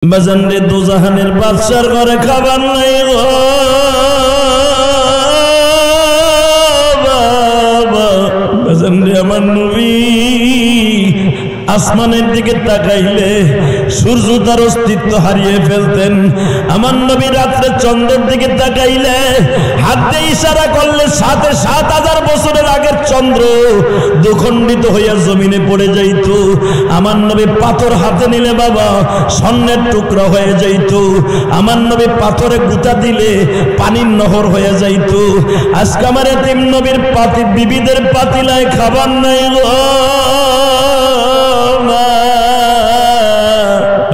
বাজান রে দোজাহানের বাদশার ঘরে খাবার নাই গো বাবা। বাজান রে আমার নবী আসমানের দিকে তাকাইলে সূর্য তার অস্তিত্ব হারিয়ে ফেলতেন। আমার নবী রাত্রে চন্দ্রের দিকে তাকাইলে হাত দিয়ে ইশারা করলে ৭,০০০ বছরের আগের চন্দ্র দুখণ্ডিত হইয়া জমিনে পড়ে যাইত। আমার নবী পাথর হাতে নিলে বাবা স্বর্ণের টুকরা হয়ে যাইত। আমার নবী পাথরে গুতা দিলে পানির নহর হয়ে যাইত। আজকে আমার এতিম নবীর বিবিদের পাতিলায় খাবার নাই গো।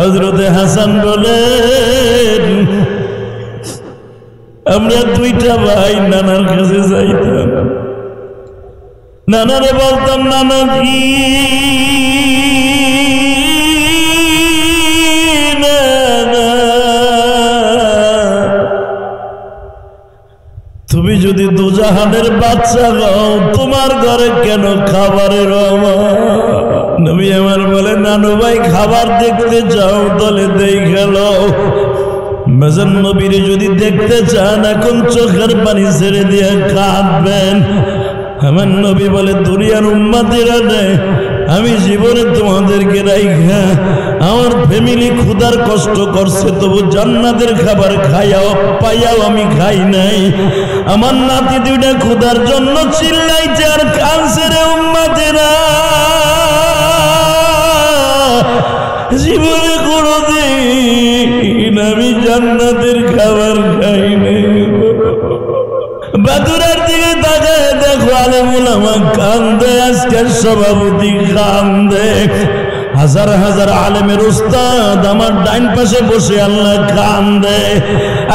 হযরতে হাসান বলেন আমরা দুইটা ভাই নানার কাছে যাইতাম, নানারে বলতাম নানাজি তুমি যদি দুজাহানের বাচ্চা হও তোমার ঘরে কেন খাবারের অভাব? নবী আমার বলে নানু ভাই খাবার দেখতে যাও দলে দেই গেল। বাজান নবীর যদি দেখতে চান এখন চোখের পানি ছেড়ে দিয়ে কাঁদবেন। আমার নবী বলে দুনিয়ার উম্মতেরা নেই আমি জীবনে তোমাদেরকে রাইখা আমার ফ্যামিলি ক্ষুধার কষ্ট করছে তবু জান্নাতের খাবার খাইয়াও পাইয়াও আমি খাই নাই। আমার নাতি দুইটা ক্ষুধার জন্য চিল্লাইছে আর কাঁদছে রে উম্মতেরা। জীবনে কোনোদিন আমি জান্নাতের খাবার খাই নাই। বাদুরার দিকে তাকায় দেখো আলেমুল আমার কান্দে, আজকের সভাপতি কান্দে, হাজার হাজার আলেমের উস্তাদ আমার ডাইন পাশে বসে আল্লাহ কান্দে।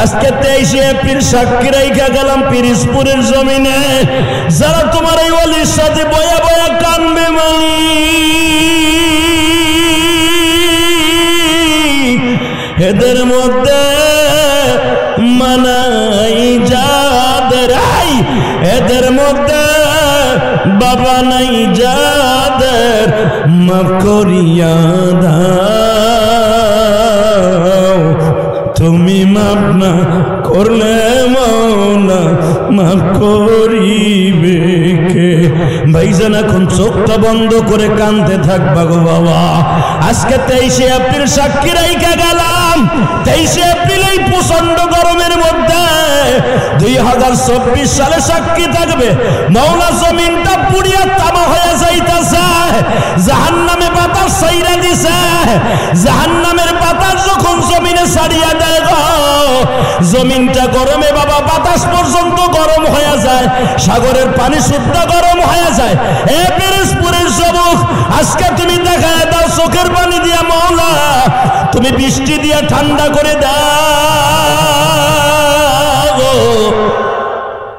আজকে 23 এপ্রিল সাক্ষী রাইখা গেলাম পিরিজপুরের জমিনে যারা তোমার এই ওলির সাথে বয়া বয়া কান্দবে এদের মধ্যে মানাই যাদের, এদের মধ্যে বাবা নাই যাদের মাফ করিয়া দাও। তুমি মাফ না করলে মওলা মাফ করিবে কে? ভাইজান এখন চোখটা বন্ধ করে কাঁদতে থাকবা গো বাবা। আজকে 23 এপ্রিল সাক্ষী রাইখা গেলাম। 23 এপ্রিল এই প্রচন্ড গরমের মধ্যে 2024 সালে সাক্ষী থাকবে মওলা জমিনটা পুড়িয়া তামা হয়ে যাইতাছে। জাহান্নামে বাতাস ছাইরা দিছে। জাহান্নামের বাতাস যখন জমিনে ছাড়িয়া দেয় গো জমিনটা গরমে বাবা বাতাস পর্যন্ত গরম হয়ে যায়, সাগরের পানি শুদ্ধ গরম হয়ে যায়। এ পিরোজপুরের যুবক আজকে তুমি দেখায় দাও চোখের পানি দিয়া মওলা তুমি বৃষ্টি দিয়া ঠান্ডা করে দাও।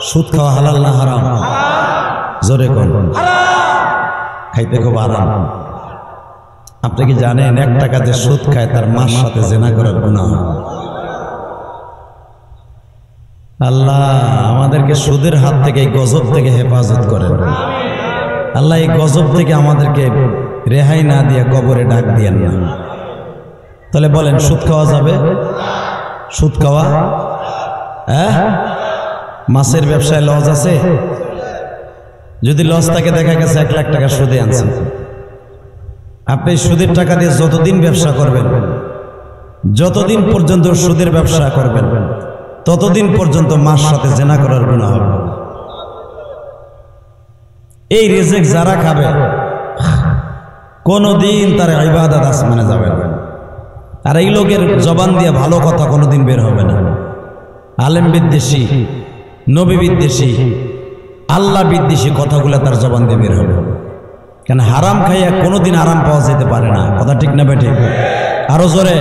সুদ খাওয়া হালাল না হারাম? জোরে কোন খাইতে খুব আরাম। আপনি কি জানেন 1 টাকা যে সুদ খায় তার মার সাথে জিনা করার গুনাহ? আল্লাহ আমাদেরকে সুদের হাত থেকে এই গজব থেকে হেফাজত করেন। আল্লাহ এই গজব থেকে আমাদেরকে রেহাই না দিয়ে কবরে ডাক দিয়েন না। তাহলে বলেন সুদ খাওয়া যাবে? সুদ খাওয়া মাছের ব্যবসায় লস আছে? যদি লস থাকে দেখা গেছে 1 লাখ টাকা সুদে আনছেন। আপনি সুদের টাকা দিয়ে যতদিন ব্যবসা করবেন, যতদিন পর্যন্ত সুদের ব্যবসা করবেন ততদিন পর্যন্ত মার সাথে জেনা করার গুনাহ হবে। এই রিজিক যারা খাবে কোনদিন তার ইবাদত আসমানে যাবে না। আর এই লোকের জবান দিয়ে ভালো কথা কোনোদিন বের হবে না। আলেম বিদ্বেষী, নবী বিদ্বেষী, আল্লাহ বিদ্বেষী কথাগুলো তার জবান দিয়ে বের হবে। কেন হারাম খাইয়া কোনোদিন আরাম পাওয়া যেতে পারে না। কথা ঠিক না বেঠিক? আরো জোরে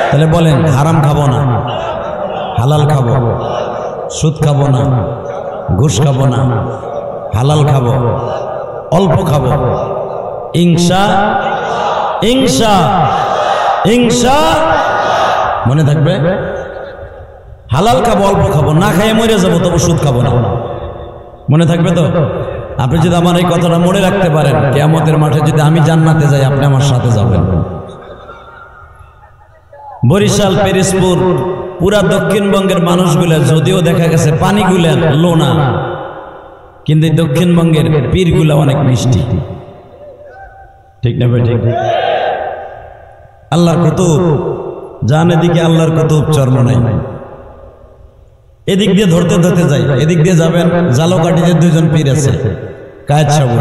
তাহলে বলেন হারাম খাবো না, হালাল খাবো। সুদ খাবো না, ঘুষ খাবো না, হালাল খাবো, অল্প খাবো। ইনশা ইনশা ইনশা মনে থাকবে। হালাল খাবো, অল্প খাবো, না খাইয়ে মরে যাবো তবু সুদ খাবো না। মনে থাকবে তো? আপনি যদি আমার এই কথাটা মনে রাখতে পারেন, কিয়ামতের মাঠে যদি আমি জান্নাতে যাই আপনি আমার সাথে যাবেন। বরিশাল, পিরিজপুর, পুরা দক্ষিণবঙ্গের মানুষগুলা যদিও দেখা গেছে পানিগুলা লোনা, কিন্তু দক্ষিণবঙ্গের পীরগুলা অনেক মিষ্টি। ঠিক না ভাই? ঠিক। আল্লাহর কুতুব জান, এদিকে আল্লাহর কুতুব চর্ম নাই, এদিক দিয়ে ধরতে ধরতে যাই, এদিক দিয়ে যাবেন জালকাঠিতে দুইজন পীর আছে, কায়েত সাহেব,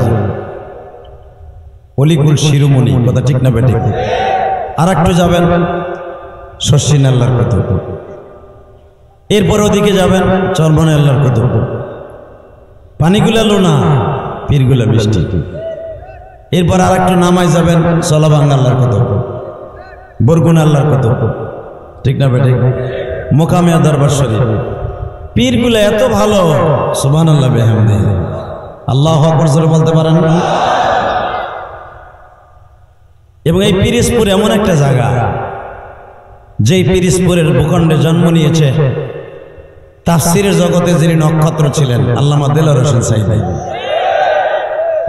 অলিকুল শিরোমণি, কথা ঠিক না বেঠিক। আর একটু যাবেন শশীন আল্লাহর কুতুব, এরপর ওদিকে যাবেন চরমনে আল্লাহর কুতুব। পানিগুলা লোনা, পীরগুলা মিষ্টি। এরপর আর একটু নামায় যাবেন চলাভাঙ্গা আল্লাহর কুতুব, বরগুনা আল্লাহর কুতুব, ঠিক না বেঠিক। মোকামিয়া দরবার শরীফ, পীরগুলা এত ভালো, সুবহানাল্লাহ বিহামদিহি, আল্লাহু আকবার জোরে বলতে পারেন না? এবং এই পিরিজপুর এমন একটা জায়গা, যেই পিরিজপুরের ভূখণ্ডে জন্ম নিয়েছে তাফসীরের জগতে যিনি নক্ষত্র ছিলেন, আল্লামা দেলোয়ার হোসেন সাইদি।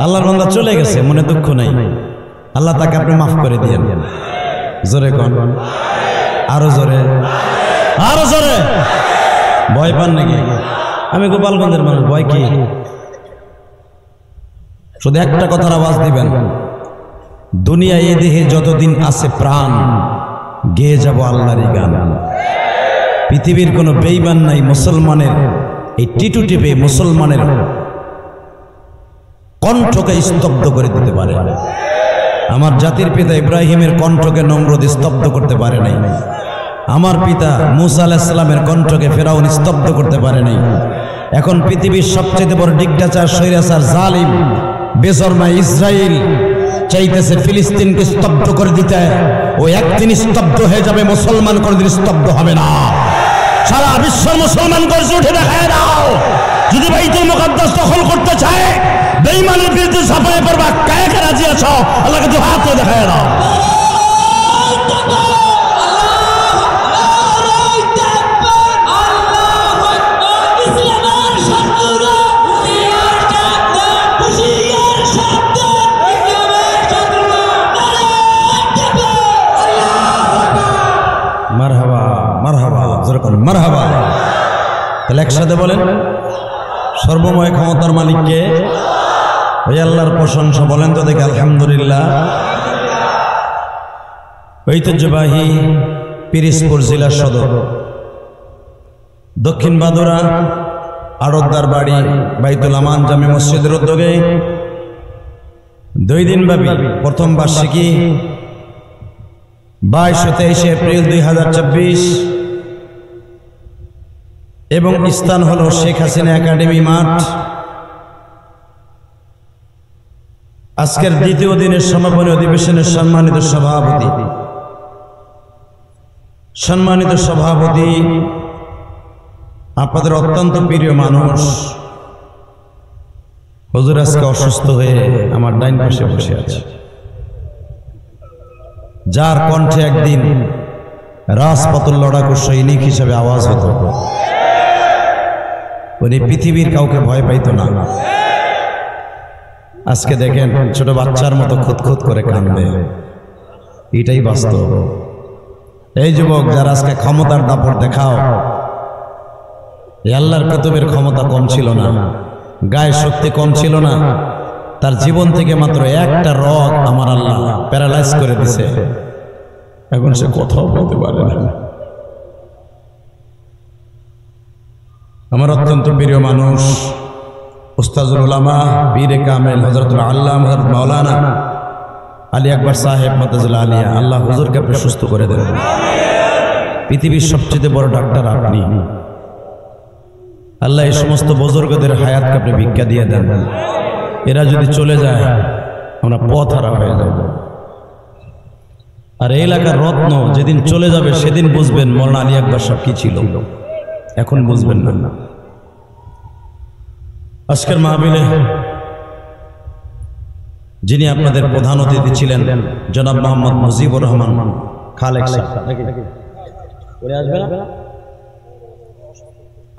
আল্লাহর বান্দা চলে গেছে, মনে দুঃখ নাই, আল্লাহ তাকে আপনি মাফ করে দিয়েন। জোরে কোন, আরো জোরে, আরো জোরে। ভয় পান নাকি? আমি গোপালগঞ্জের মানুষ, ভয় কি? শুধু একটা কথার আওয়াজ দিবেন, দুনিয়া এই দেহে যতদিন আছে প্রাণ, গেয়ে যাব আল্লাহরই গান। পৃথিবীর কোনো বেঈমান নাই মুসলমানের এই টিটু টিপে মুসলমানের কণ্ঠকে স্তব্ধ করে দিতে পারে। আমার জাতির পিতা ইব্রাহিমের কণ্ঠকে নমরুদ স্তব্ধ করতে পারে নাই। আমার পিতা মুসা আলাইহিস সালামের কণ্ঠকে ফেরাউন স্তব্ধ করতে পারে নাই। এখন পৃথিবীর সবচেয়ে বড় ডিক্টেটর, স্বৈরাচার, জালিম, বেশরমা ইসরায়েল চাইতেছে ফিলিস্তিনকে স্তব্ধ করে দিতে। ও একদিন স্তব্ধ হয়ে যাবে, মুসলমান কোনদিন স্তব্ধ হবে না। সারা বিশ্বের মুসলমান গর্জে উঠে দেখায় দাও, যদি বাইতুল মুকাদ্দাস দখল করতে চায়, বেঈমানের বিরুদ্ধে ঝাঁপিয়ে পড়বা, কায় কায় রাজি আছো? আল্লাহকে দু হাত ধরে দেখায় দাও। মারহাবা, মারহাবা, যেরকম মারহাবা। তাহলে একসাথে বলেন, সর্বময় ক্ষমতার মালিককে, ওই আল্লাহর প্রশংসা। বলেন তো দেখে আলহামদুলিল্লাহ। ঐতিহ্যবাহী পিরিজপুর জেলার সদর দক্ষিণ বাদুরা আড়তদার বাড়ি বাইতুল আমান জামে মসজিদের উদ্যোগে 2 দিনব্যাপী প্রথম বার্ষিকী 22 ও 23 এপ্রিল 2024 এবং স্থান হলো শেখ হাসিনা একাডেমি মাঠ। আজকের দ্বিতীয় দিনের সমাপনী অধিবেশনের সম্মানিত সভাপতি আপনাদের অত্যন্ত প্রিয় মানুষ হুজুর আজকে অসুস্থ হয়ে আমার ডাইন পাশে বসে আছে, যার কণ্ঠে একদিন রাজপথের লড়াকু সৈনিক হিসেবে আওয়াজ হতো। উনি পৃথিবীর কাউকে ভয় পাইত না। আজকে দেখেন ছোট বাচ্চার মতো খুঁতখুত করে কাঁদবে, এটাই বাস্তব। এই যুবক যারা আজকে ক্ষমতার দাপট দেখাও, আল্লাহর কুতুবের ক্ষমতা কম ছিল না, গায়ে শক্তি কম ছিল না, তার জীবন থেকে মাত্র একটা রগ আমার আল্লাহ প্যারালাইজ করে দিছে। এখন সে কথাও বলতে পারে না। আমার অত্যন্ত প্রিয় মানুষ উস্তাজুল উলামা বীরে কামেল হযরতুল আল্লামা হযরত মাওলানা আলী আকবর সাহেব মাতাজুল্লাহ আলিয়া, আল্লাহ হুজুরকে আপনি সুস্থ করে দেন। পৃথিবীর সবচেয়ে বড় ডাক্তার আপনি। আল্লাহ এই সমস্ত বুজুর্গদের হায়াতকে আপনি ভিক্ষা দিয়ে দেন। এরা যদি চলে যায় আমরা পথহারা হয়ে যাব। আর এই এলাকার রত্ন যেদিন চলে যাবে সেদিন বুঝবেন মওলানা আলী আকবর সাহেব কি ছিল, এখন বুঝবেন না। আজকের মাহফিলে যিনি আপনাদের প্রধান অতিথি ছিলেন জনাব মোহাম্মদ মুজিবুর রহমান খালেক সাহেব,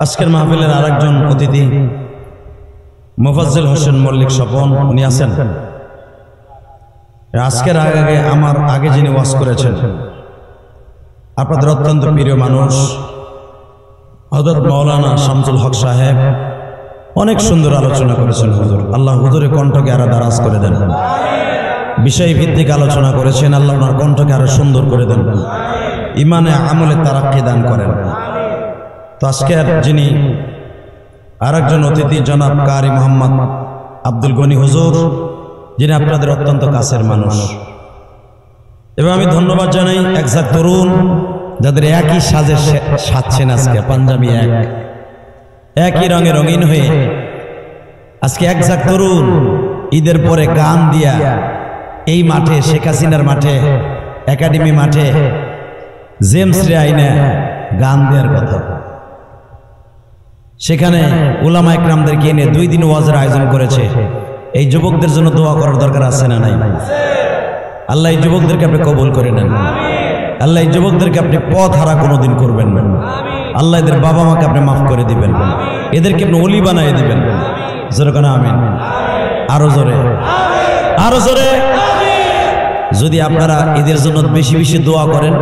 আজকের মাহফিলের আরেকজন অতিথি মোফাজ্জল হোসেন মল্লিক স্বপন, উনি আছেন। আজকের আগে আমার আগে যিনি ওয়াজ করেছেন আপনাদের অত্যন্ত প্রিয় মানুষ হযরত মাওলানা শামসুল হক সাহেব অনেক সুন্দর আলোচনা করেছেন হুজুর। আল্লাহ হুজুরের কণ্ঠকে আরো দারাজ করে দেন। বিষয় ভিত্তিক আলোচনা করেছেন, আল্লাহ ওনার কণ্ঠকে আরো সুন্দর করে দেন, ইমানে আমলে তারাক্কি দান করেন। তো আজকের যিনি আরেকজন অতিথি জনাব কারি মোহাম্মদ আব্দুল গনি হুজুর, যিনি আপনাদের অত্যন্ত কাছের মানুষ, এবং আমি ধন্যবাদ জানাই একজাক তরুণ যাদের একই সাজে সাজছেন আজকে, পাঞ্জাবি একই রঙে রঙিন হয়ে আজকে একজাক তরুণ ঈদের পরে গান দিয়া এই মাঠে, শেখ হাসিনার মাঠে, একাডেমি মাঠে জেমস রে আইনে গান দেওয়ার কথা। সেখানে উলামা ইকরামদেরকে এনে 2 দিন ওয়াজের আয়োজন করেছে। এই যুবকদের জন্য দোয়া করার দরকার আছে না নাই? আল্লাহ এই যুবকদেরকে আপনি কবুল করে নেন। আল্লাহ এই যুবকদেরকে আপনি পথ হারা কোনোদিন করবেন না। আল্লাহ এদের বাবা মাকে আপনি মাফ করে দিবেন, এদেরকে আপনি ওলি বানিয়ে দিবেন। জোরে কেন আমিন? আরো জোরে, আরো জোরে। যদি আপনারা এদের জন্য বেশি বেশি দোয়া করেন,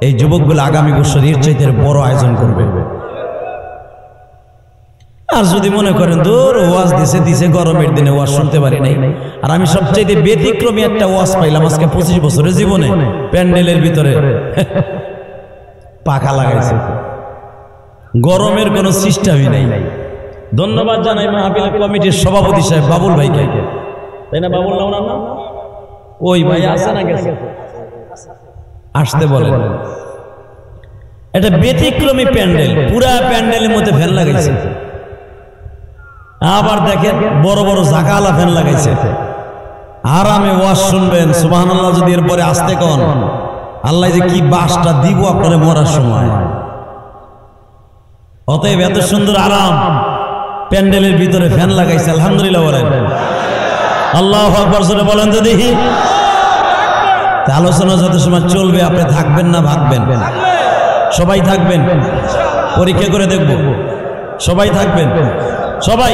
এই যুবকগুলো আগামী বছর এর চাইতে বড় আয়োজন করবে। আর যদি মনে করেন দূর ওয়াজ দিছে গরমের দিনে ওয়াজ শুনতে পারি নাই, আর আমি সবচেয়ে ব্যতিক্রমী একটা ওয়াজ পাইলাম আজকে 25 বছরের জীবনে, প্যান্ডেলের ভিতরে পাখা লাগাইছে, গরমের কোনো সিস্টেমই নাই। ধন্যবাদ জানাই মাহফিল কমিটির সভাপতি সাহেব বাবুল ভাইকে, তাই না? বাবুল না না, ওই ভাই আছে না গেছে? আসতে বলেন। এটা ব্যতিক্রমী প্যান্ডেল, পুরা প্যান্ডেলের মধ্যে ফ্যান লাগাইছে। আবার দেখেন বড় বড় জাকালা ফ্যান লাগাইছে। আরামে ওয়াজ শুনবেন, সুবহানাল্লাহ। যদি এরপরে আসতে কোন আল্লাহ যে কি বাসটা দিব আপনারে মরার সময়। অতএব এত সুন্দর আরাম প্যান্ডেলের ভিতরে ফ্যান লাগাইছে, আলহামদুলিল্লাহ বলেন। আল্লাহু আকবার জোরে বলেন তো দেখি। আলোচনা যত সময় চলবে আপনি থাকবেন না ভাগবেন? সবাই থাকবেন, পরীক্ষা করে দেখব। সবাই থাকবেন, সবাই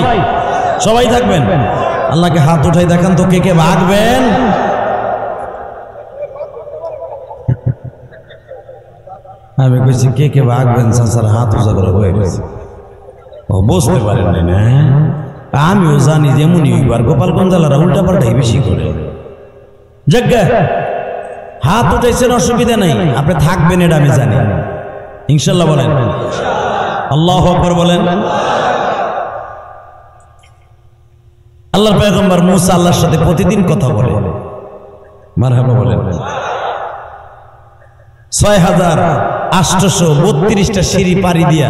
সবাই থাকবেন। আল্লাহকে হাত উঠাই দেখান তো কে কে ভাগবেন। আমি কইছি কে কে ভাগবেন, স্যার হাত উঁচা করে হয়ে গেছে। ও বুঝতে পারেন না? আমিও জানি যেমনই আর গোপালগঞ্জ জেলারা উল্টা পাল্টাই বেশি করে। জায়গা হাত উঠাইছেন, অসুবিধা নাই, আপনি থাকবেন এটা আমি জানি, ইনশাল্লাহ বলেন। আল্লাহু আকবার বলেন। আল্লাহর পয়গম্বর মুসা আল্লাহর সাথে প্রতিদিন কথা বলে, মারহাবা বলেন। 6832টা সিঁড়ি পাড়ি দিয়া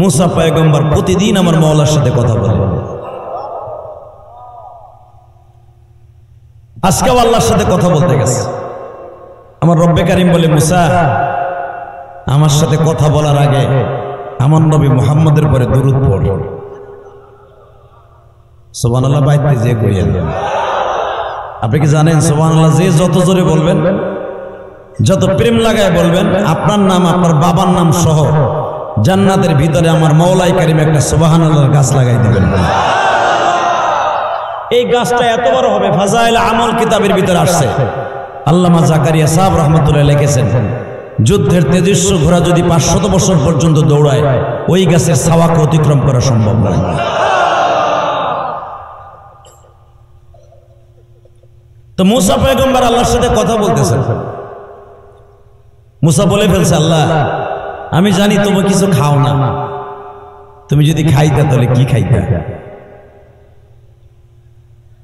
মুসা পয়গম্বর প্রতিদিন আমার মাওলার সাথে কথা বলে। আজকেও আল্লাহর সাথে কথা বলতে গেছে। আমার রব্বে কারিম বলে, মুসা আমার সাথে কথা বলার আগে আমার নবী মুহাম্মদের পরে দুরূদ পড়। সুবহানাল্লাহ বাইতে যে কইয়েন। আপনি কি জানেন সুবহানাল্লাহ যে যত জোরে বলবেন, যত প্রেম লাগায় বলবেন, আপনার নাম আপনার বাবার নাম সহ জান্নাতের ভিতরে আমার মাওলাই কারিম একটা সুবহানাল্লাহর গাছ লাগাই দিবেন। এই গাছটা এত বড় হবে, ফাজাইল আমল কিতাবের ভিতরে আসছে। আল্লামা জাকারিয়া সাহেব রাহমাতুল্লাহ লিখেছেন, যুদ্ধের তেজস্ব ঘোড়া যদি 500 বছর পর্যন্ত দৌড়ায়, ওই গাছের ছাওয়াকে অতিক্রম করা সম্ভব নয়। তো মুসা পয়গম্বর আল্লাহর সাথে কথা বলতেছেন। মুসা বলে ফেলছে, আল্লাহ আমি জানি তুমি কিছু খাও না, তুমি যদি খাইতা তাহলে কি খাইতা?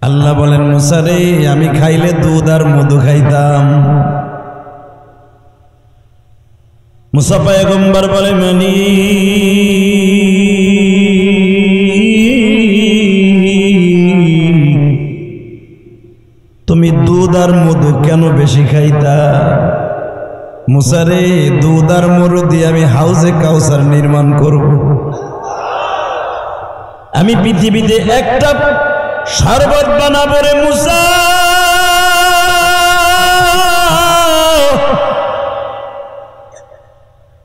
আল্লাহ বলেন, মুসা রে আমি খাইলে দুধ আর মধু খাইতাম। মুসা পয়গম্বর বলে, মানি তুমি দুধ আর মধু কেন বেশি খাইতা? মুসা রে দুধ আর মধু দিয়ে আমি হাউজে কাউসার নির্মাণ করব। আমি পৃথিবীতে একটা শরবত বানাবো রে মুসা,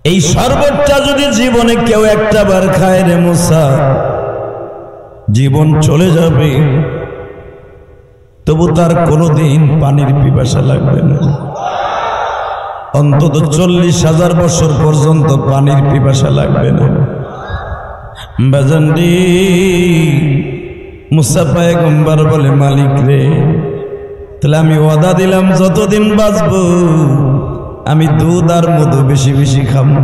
এই শরবতটা যদি জীবনে কেউ একটা বার খায় রে মুসা, জীবন চলে যাবে, তবু তার কোনোদিন পানির পিপাসা লাগবে না। অন্তত 40,000 বছর পর্যন্ত পানির পিপাসা লাগবে না। বাজানদি মুসা পয়গম্বর বলে, মালিক রে, তাহলে আমি ওয়াদা দিলাম যতদিন বাঁচব আমি দুধ আর মধু বেশি বেশি খাবো।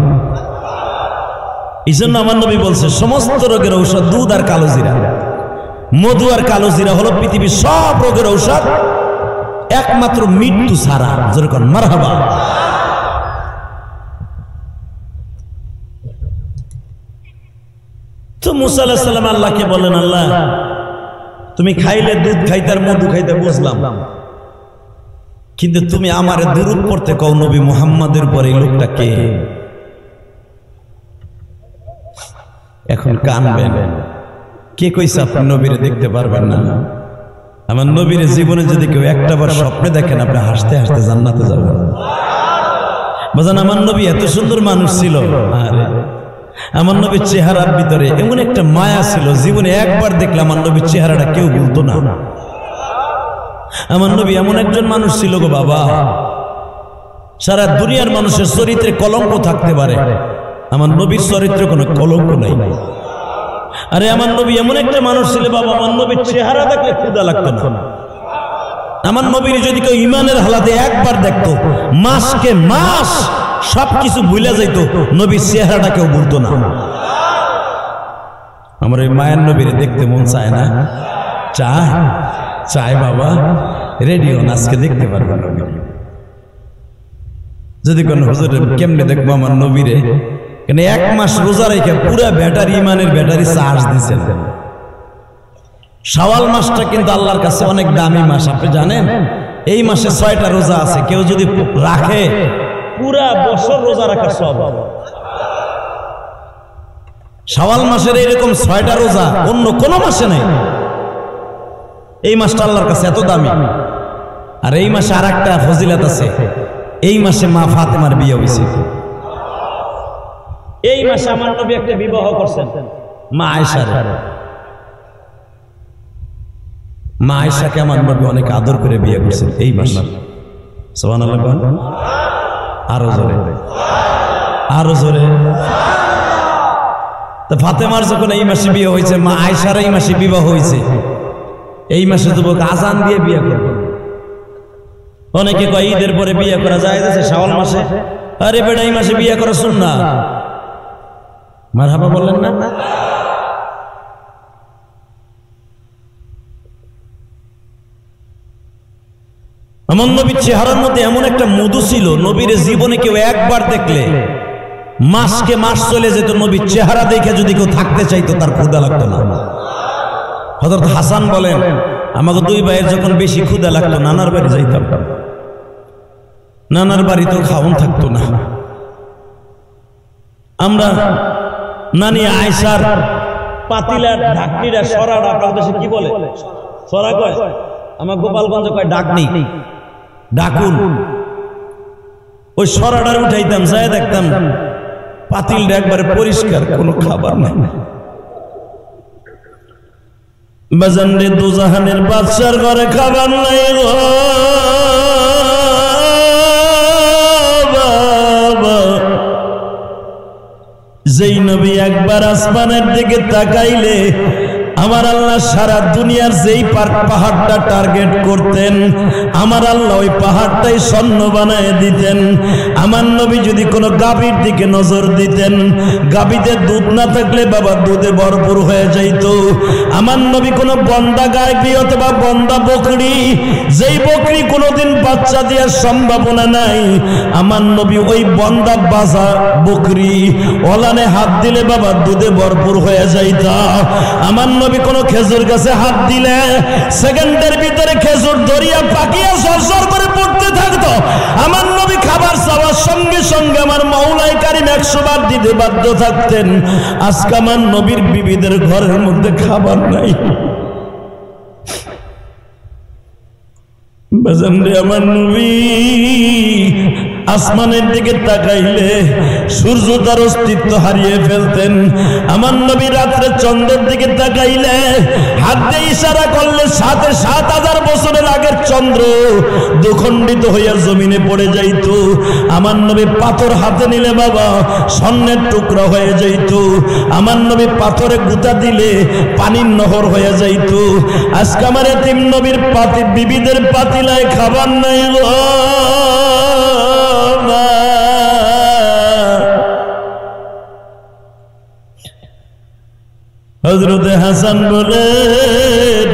এই জন্য আমার নবী বলছে সমস্ত রোগের ঔষধ দুধ আর কালো জিরা। মধু আর কালো জিরা হলো পৃথিবীর সব রোগের ঔষধ, একমাত্র মৃত্যু ছাড়া। যেরকম মারহাবা। তো মুসা আলাইহিস সালাম আল্লাহকে বলেন, আল্লাহ তুমি খাইলে দুধ খাইতে আর মধু খাইতে বুঝলাম, কিন্তু তুমি আমারে দুরূদ পড়তে কও নবী মুহাম্মাদের পরে এই লোকটা কে? এখন কানবেন, কে কইছে আপনি নবীরে দেখতে পারবেন না? আমার নবীর জীবনে যদি কেউ একটাবার স্বপ্নে দেখেন আপনি হাসতে হাসতে জান্নাতে যাবেন। বাজান আমার নবী এত সুন্দর মানুষ ছিল, আরে আমার নবীর চেহারার ভিতরে এমন একটা মায়া ছিল, জীবনে একবার দেখলে আমার নবীর চেহারাটা কেউ ভুলতো না। আমার নবী এমন একজন মানুষ ছিল গো বাবা, সারা দুনিয়ার মানুষের চরিত্রে কলঙ্ক থাকতে পারে, আমার নবীর চরিত্রে কোনো কলঙ্ক নাই। আরে আমার নবী এমন একটা মানুষ ছিল বাবা, আমার নবীর চেহারা দেখলে ক্ষুধা লাগতো না। আমার নবীর যদি কেউ ইমানের হালাতে একবার দেখতো, মাসকে মাস সবকিছু ভুলে যাইতো, নবীর চেহারাটা কেউ ভুলতো না। আমার ওই মায়ের নবীর দেখতে মন চায় না? চায়, চায় বাবা। রেডিও আজকে দেখতে পারবেন নবী। যদি কোন হুজুর কেমনে দেখবো আমার নবীরে, কেন 1 মাস রোজা রেখে পুরা ব্যাটারি, ইমানের ব্যাটারি চার্জ দিচ্ছেন। শাওয়াল মাসটা কিন্তু আল্লাহর কাছে অনেক দামি মাস, আপনি জানেন? এই মাসে 6টা রোজা আছে, কেউ যদি রাখে পুরা বছর রোজা রাখার সব। শাওয়াল মাসের এইরকম 6টা রোজা অন্য কোন মাসে নেই। এই মাসটা আল্লাহর কাছে এত দামি। আর এই মাসে আর একটা ফজিলত আছে, এই মাসে মা ফাতেমার বিয়ে হয়েছে। এই মাসে আমার নবী একটা বিবাহ করছেন মা আয়েশার। মা আয়েশাকে আমার নবী অনেক আদর করে বিয়ে করছেন এই মাসে। সুবহানাল্লাহ, আরো জোরে, আরো জোরে। তো ফাতেমার যখন এই মাসে বিয়ে হয়েছে, মা আয়েশার এই মাসে বিবাহ হয়েছে, এই মাসে যুবক আজান দিয়ে বিয়ে করবে। অনেকে কয় ঈদের পরে বিয়ে করা যায়, শাওয়াল মাসে। আরে বেটা, এই মাসে বিয়ে করা সুন্নাত। মারহাবা বললেন না? আমার নবীর চেহারার মধ্যে এমন একটা মধু ছিল, নবীর জীবনে কেউ একবার দেখলে মাসকে মাস চলে যেত। নবীর চেহারা দেখে যদি কেউ থাকতে চাইতো তার ক্ষুধা লাগতো না। হযরত হাসান বলেন, আমাকে 2 ভাইয়ের যখন বেশি ক্ষুধা লাগতো নানার বাড়ি যাইতাম, নানার বাড়িতেও খাওয়ান থাকতো না। আমরা নানি আয়েশার পাতিলার ঢাকনিটা সরাটা, আপনাদের দেশে কি বলে? সরা কয়, আমার গোপালগঞ্জে কয় ডাকনি, ডাকুন। ওই সরাটার উঠাইতাম, যাই দেখতাম পাতিলটা একবারে পরিষ্কার, কোনো খাবার নাই। বাজান রে, দুজাহানের বাদশার ঘরে খাবার নাই গো বাবা। যেই নবী একবার আসমানের দিকে তাকাইলে আমার আল্লাহ সারা দুনিয়ার যেই পাহাড়টা টার্গেট করতেন, আমার আল্লাহ ওই পাহাড়টাই স্বর্ণ বানায় দিতেন। আমার নবী যদি কোনো গাভীর দিকে নজর দিতেন, গাভীতে দুধ না থাকলে বাবা দুধে ভরপুর হয়ে যাইত। আমার নবী কোনো বন্দা গাভী অথবা বন্দা বকরি, যেই বকরি কোনোদিন বাচ্চা দেওয়ার সম্ভাবনা নাই, আমার নবী ওই বন্দা বাজা বকরি ওলানে হাত দিলে বাবা দুধে ভরপুর হয়ে যাইত। আমার নবী কোন খেজুর গাছে হাত দিলে সেকেন্ডের ভিতরে খেজুর দরিয়া পাকিয়া সরসর করে পড়তে থাকতো। আমার নবী খাবার চাওয়ার সঙ্গে সঙ্গে আমার মাওলাই কারীম 100 বার দিতে বাধ্য থাকতেন। আজকে আমার নবীর বিবিদের ঘরের মধ্যে খাবার নাই। বাজান রে, আমার নবী আসমানের দিকে তাকাইলে সূর্য তার অস্তিত্ব হারিয়ে ফেলতেন। আমার নবী রাত্রে চন্দ্রের দিকে তাকাইলে হাত দিয়ে ইশারা করলে 7,000 বছরের আগের চন্দ্র দুখণ্ডিত হইয়া জমিনে পড়ে যাইত। আমার নবী পাথর হাতে নিলে বাবা স্বর্ণের টুকরা হয়ে যাইত। আমার নবী পাথরে গুতা দিলে পানির নহর হয়ে যাইত। আজকে আমার এতিম নবীর বিবিদের পাতিলায় খাবার নাই গো। হযরতে হাসান বলেন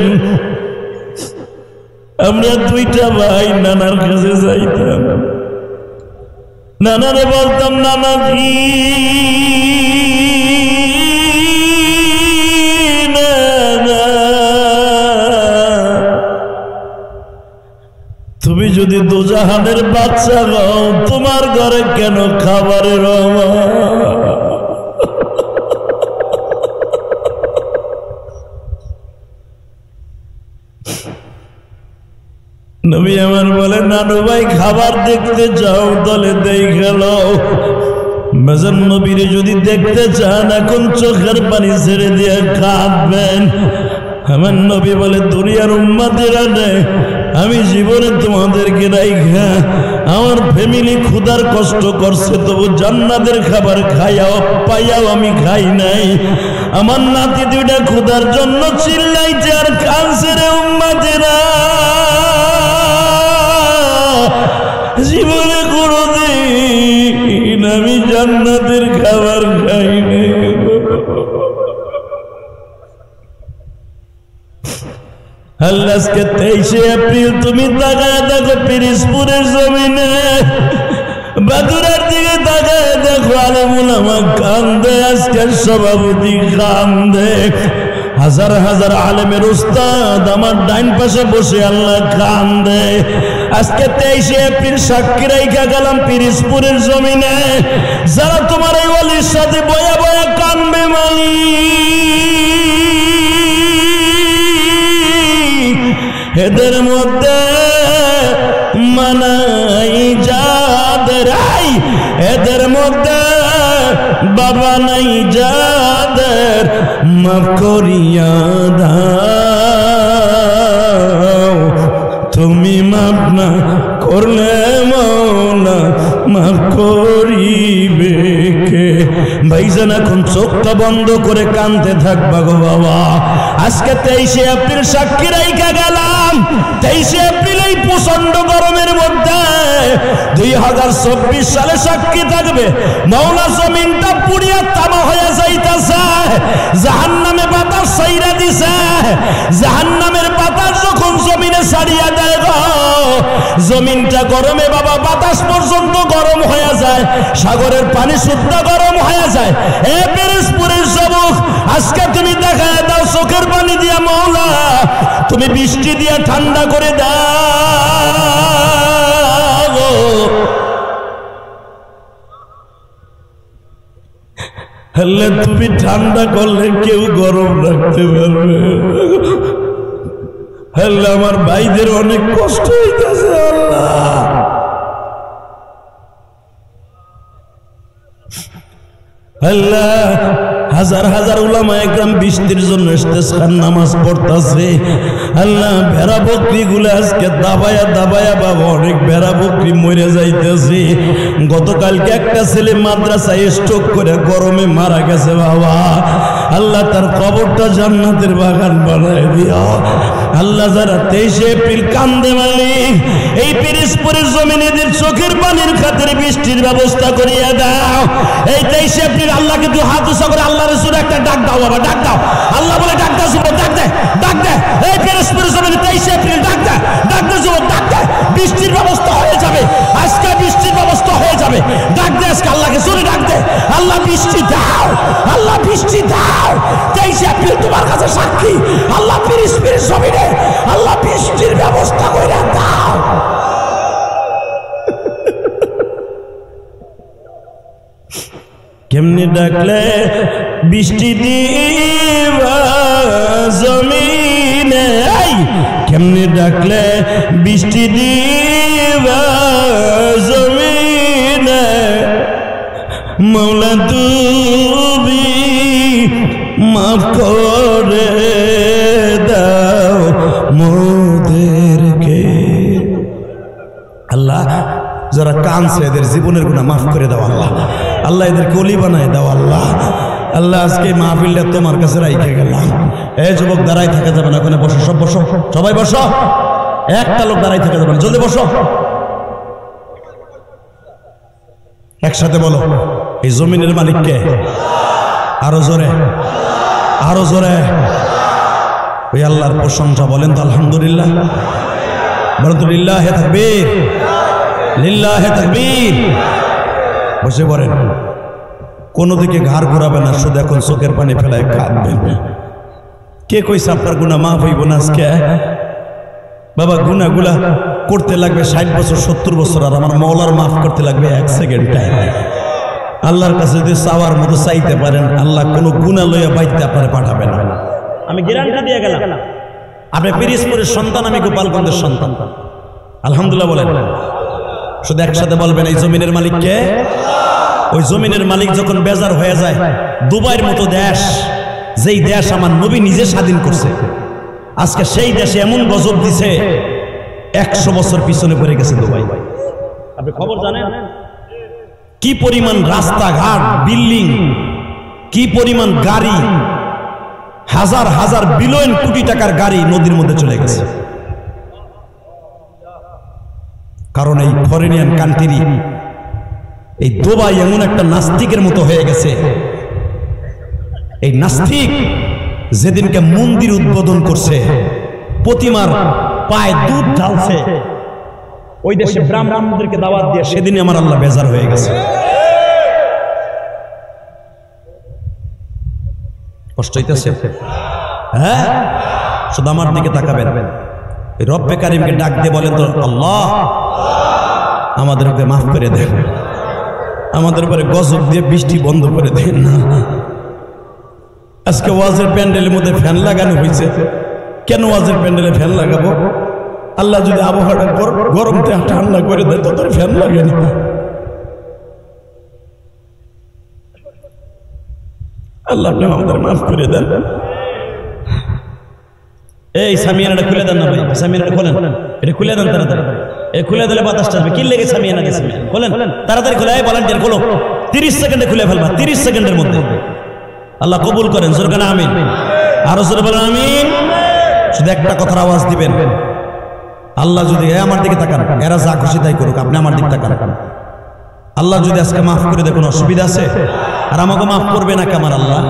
আমরা 2টা ভাই নানার কাছে যাইতাম, নানারে বলতাম নানাজি তুমি যদি দুজাহানের বাচ্চা হও তোমার ঘরে কেন খাবারের অভাব? নবী আমার বলে নানু ভাই খাবার দেখতে যাও, দলে দেই গেল। মেজান নবীরে যদি দেখতে চান এখন চোখের পানি ছেড়ে দিয়ে কাঁদবেন। আমার নবী বলে দুনিয়ার উম্মতেরা নে, আমি জীবনে তোমাদেরকে রাইখা আমার ফ্যামিলি ক্ষুধার কষ্ট করছে, তবু জান্নাতের খাবার খাইয়াও পাইয়াও আমি খাই নাই। আমার নাতি 2টা ক্ষুধার জন্য চিল্লাইছে আর কাঁদছে রে উম্মতেরা। জীবনে কোনোদিন আমি জান্নাতের খাবার খাই নাই। আল্লাহ আজকে 23শে এপ্রিল তুমি তাকায় দেখো পিরিজপুরের জমিনে, বাদুরার দিকে তাকায় দেখো আলেম উলামা কান্দে, আজকের সভাপতি কান্দে, হাজার হাজার আলেমের উস্তাদ আমার ডাইন পাশে বসে আল্লাহ কান্দে। আজকে 23শে এপ্রিল সাক্ষী রাইখা গেলাম পিরিজপুরের জমিনে, যারা তোমার এই ওলির সাথে বয়া বয়া কান্দবে এদের মধ্যে মানাই যাদের, এদের মধ্যে বাবা নাই যাদের, মাফ করিয়া দাও। তুমি মাফ না করলে মওলা মাফ করিবে কে? ভাইজান এখন চোখটা বন্ধ করে কাঁদতে থাকবা গো বাবা। আজকে 23শে এপ্রিল সাক্ষী রাইখা গেলাম। 23শে এপ্রিল এই প্রচন্ড গরমের মধ্যে 2024 সালে সাক্ষী থাকবে মওলা জমিনটা পুড়িয়া তামা হয়ে যাইতাছে, জাহান্নামে বাতাস ছাইরা দিছে। জাহান্নামের বাতাস যখন জমিনে ছাড়িয়া দেয় গো, জমিনটা গরমে বাবা বাতাস পর্যন্ত গরম হয়ে যায়, সাগরের পানি শুদ্ধ গরম হয়ে যায়। এ পিরিজপুরের যুবক আজকে তুমি দেখায় দাও চোখের পানি দিয়া মওলা, তুমি বৃষ্টি দিয়া ঠান্ডা করে দাও। হলে তুমি ঠান্ডা করলে কেউ গরম রাখতে পারবে। হলে আমার ভাইদের অনেক কষ্ট হইতেছে আল্লাহ। আল্লাহ হাজার হাজার উলামা একরাম বৃষ্টির জন্য ইস্তেসকার নামাজ পড়তেছে। আল্লাহ ভেড়া বকরি গুলো আজকে দাবায়া দাবায়া বাবা অনেক ভেড়া বকরি মরে যাইতেছে। গতকালকে একটা ছেলে মাদ্রাসায় স্ট্রোক করে গরমে মারা গেছে বাবা। আল্লাহ তার কবরটা জান্নাতের বাগান বানায় দিও। আল্লাহ যারা 23শে এপ্রিল কান্দে মালিক, এই পিরিজপুরের জমিনেদের চোখের পানির খাতিরে বৃষ্টির ব্যবস্থা করিয়া দাও। এই 23শে এপ্রিল আল্লাহকে তুই হাত উঁচা করে আল্লাহ রাসূল একটা ডাক দাও বাবা, ডাক দাও। আল্লাহ বলে ডাক দাও যুবক, ডাক দে, ডাক দে। এই পিরিজপুরের জমিনে 23শে এপ্রিল ডাক দে, ডাক দে যুবক, ডাক দে। বৃষ্টির ব্যবস্থা হয়ে যাবে, আজকে বৃষ্টির ব্যবস্থা হয়ে যাবে। ডাক দে আজকে আল্লাহকে, জোরে ডাক দে। আল্লাহ বৃষ্টি দাও, আল্লাহ বৃষ্টি দাও। 23শে এপ্রিল তোমার কাছে সাক্ষী, আল্লাহ পিরিজপুরের জমিনে আল্লাহ বৃষ্টির ব্যবস্থা করে দাও। কেমনি ডাকলে বৃষ্টি দিবা জমিনে, কেমনি ডাকলে বৃষ্টি দিবা জমিনে। মৌলা তুমি মাফ করে দাও মোদেরকে। আল্লাহ যারা কাঁদছে এদের জীবনের গুনাহ মাফ করে দাও আল্লাহ। আল্লাহ এদেরকে ওলি বানায় দাও আল্লাহ। আল্লাহ আজকে মাহফিলটা তোমার কাছে রাইখে গেলাম। এই যুবক দাঁড়াই থাকা যাবে না, ওখানে বসো, সব বসো, সবাই বসো, একটা লোক দাঁড়াই থাকা যাবে না, জলদি বসো। একসাথে বলো, এই জমিনের মালিক কে? আরো জোরে, আরো জোরে। ওই আল্লাহর প্রশংসা বলেন তো আলহামদুলিল্লাহ, বলেন তো লিল্লাহে তাকবীর, লিল্লাহে তাকবীর। বসে পড়েন, কোনো দিকে ঘাড় ঘোরাবে না, শুধু এখন চোখের পানি ফেলায় কাঁদবেন। কে কইছে আপনার গুনাহ মাফ হইব না আজকে? বাবা গুনাহগুলা করতে লাগবে 60 বছর 70 বছর, আর আমার মওলার মাফ করতে লাগবে 1 সেকেন্ড টাইম। আল্লাহর কাছে যদি চাওয়ার মতো চাইতে পারেন, আল্লাহ কোনো গুনাহ লইয়া বাইতে আপনারা পাঠাবেন না। আমি গ্যারান্টি দিয়ে গেলাম, আপনি পিরিজপুরের সন্তান, আমি গোপালগঞ্জের সন্তান। আলহামদুলিল্লাহ বলেন, শুধু একসাথে বলবেন এই জমিনের মালিক কে? ওই জমিনের মালিক যখন বেজার হয়ে যায়, দুবাইয়ের মতো দেশ, যেই দেশ আমার নবী নিজে স্বাধীন করছে, আজকে সেই দেশে এমন গজব দিছে 100 বছর পিছনে পড়ে গেছে দুবাই। আপনি খবর জানেন? কি পরিমাণ রাস্তাঘাট, বিল্ডিং, কি পরিমাণ গাড়ি, হাজার হাজার বিলিয়ন কোটি টাকার গাড়ি নদীর মধ্যে চলে গেছে। কারণ এই ফরেনিয়ান কান্ট্রি, এই দুবাই এমন একটা নাস্তিকের মতো হয়ে গেছে। এই নাস্তিক যেদিনকে মন্দির উদ্বোধন করছে, প্রতিমার পায়ে দুধ ঢালছে, ওই দেশে ব্রাহ্মণদেরকে দাওয়াত দিয়ে সেদিনই আমার আল্লাহ বেজার হয়ে গেছে। কষ্ট হইতেছে? হ্যাঁ, শুধু আমার দিকে তাকাবেন, রব্বে কারিমকে ডাক দিয়ে বলেন তো, আল্লাহ আমাদেরকে মাফ করে দেন, আমাদের উপরে গজব দিয়ে বৃষ্টি বন্ধ করে দেন না। আজকে ওয়াজের প্যান্ডেলের মধ্যে ফ্যান লাগানো হয়েছে, কেন ওয়াজের প্যান্ডেলে ফ্যান লাগাবো? আল্লাহ যদি আবহাওয়াটা গরম ঠান্ডা করে দেয় তো তোর ফ্যান লাগে না। আল্লাহ আপনি আমাদের মাফ করে দেন। এই সামিয়ানাটা খুলে দেন না ভাই, সামিয়ানাটা খোলেন, এটা খুলে দেন তাড়াতাড়ি। এ খুলে দিলে বাতাসটা আসবে। কি লেগে সামিয়ানা দিয়েছে? খোলেন তাড়াতাড়ি, খোলে। এই ভলান্টিয়ার খোলো, 30 সেকেন্ডে খুলে ফেলবা, 30 সেকেন্ডের মধ্যে। আল্লাহ কবুল করেন, জোরে কানা আমিন, আরো জোরে বলেন আমিন। শুধু একটা কথার আওয়াজ দিবেন, আল্লাহ যদি আমার দিকে তাকান, এরা যা খুশি তাই করুক, আপনি আমার দিকে তাকান। আল্লাহ যদি আজকে মাফ করে দেয়, কোনো অসুবিধা আছে? আর আমাকে মাফ করবে না আমার আল্লাহ?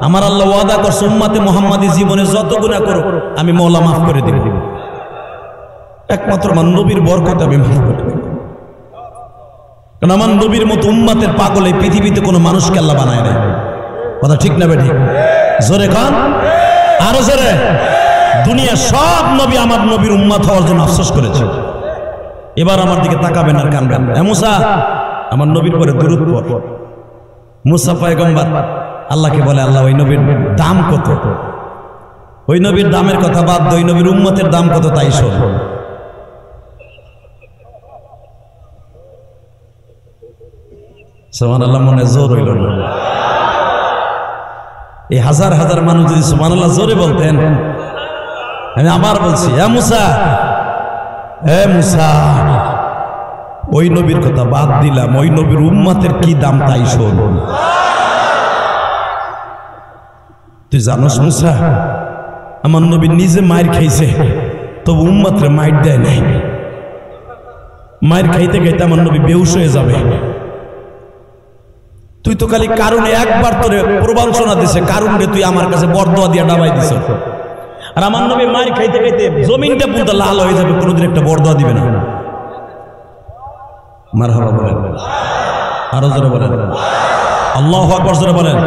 আমার আল্লাহ ওয়াদা করছে, উম্মতে মুহাম্মাদি জীবনে যত গুনাহ করুক আমি মওলা মাফ করে দিব। একমাত্র আমার নবীর বরকতে আমি মাফ করে দেব। কারণ আমার নবীর মতো উম্মতের পাগল এই পৃথিবীতে কোনো মানুষকে আল্লাহ বানায় নাই। কথা ঠিক না বেঠিক? জোরে খান, আরো জোরে। দুনিয়া সব নবী আমার নবীর উম্মত হওয়ার জন্য আফসোস করেছে। এবার আমার দিকে তাকাবেন আর কানবেন। মুসা, আমার নবীর পরে দুরূদ পড়। মুসা পয়গম্বর আল্লাহকে বলে, আল্লাহ ওই নবীর দাম কত? ওই নবীর দামের কথা বাদ দে, ওই নবীর উম্মতের দাম কত তাই শোন। সুবহানাল্লাহ, মনে জোর হইল না। এই হাজার হাজার মানুষ যদি সুবহানাল্লাহ জোরে বলতেন, আমি আবার বলছি, হে মুসা, হে মুসা, ওই নবীর কথা বাদ দিলাম, ওই নবীর উম্মতের কি দাম তাই শোন। তুই জানোস মুসা, আমার নবী নিজে মায়ের খাইছে, তবু উম্মতরে মাইর দেয় নাই। মায়ের খাইতে খাইতে আমার নবী বেহুশ হয়ে যাবে। তুই তো খালি কারণে একবার তোরে প্রবঞ্চনা দিছে, কারণে তুই আমার কাছে বরদোয়া দিয়ে ডাবাই দিছ। আর আমার নবী মায়ের খাইতে খাইতে জমিনটা পুরো লাল হয়ে যাবে, কোনোদিন একটা বরদোয়া দিবে না। মারহাবা বলেন, আরো জোরে বলেন, আল্লাহু আকবার জোরে বলেন।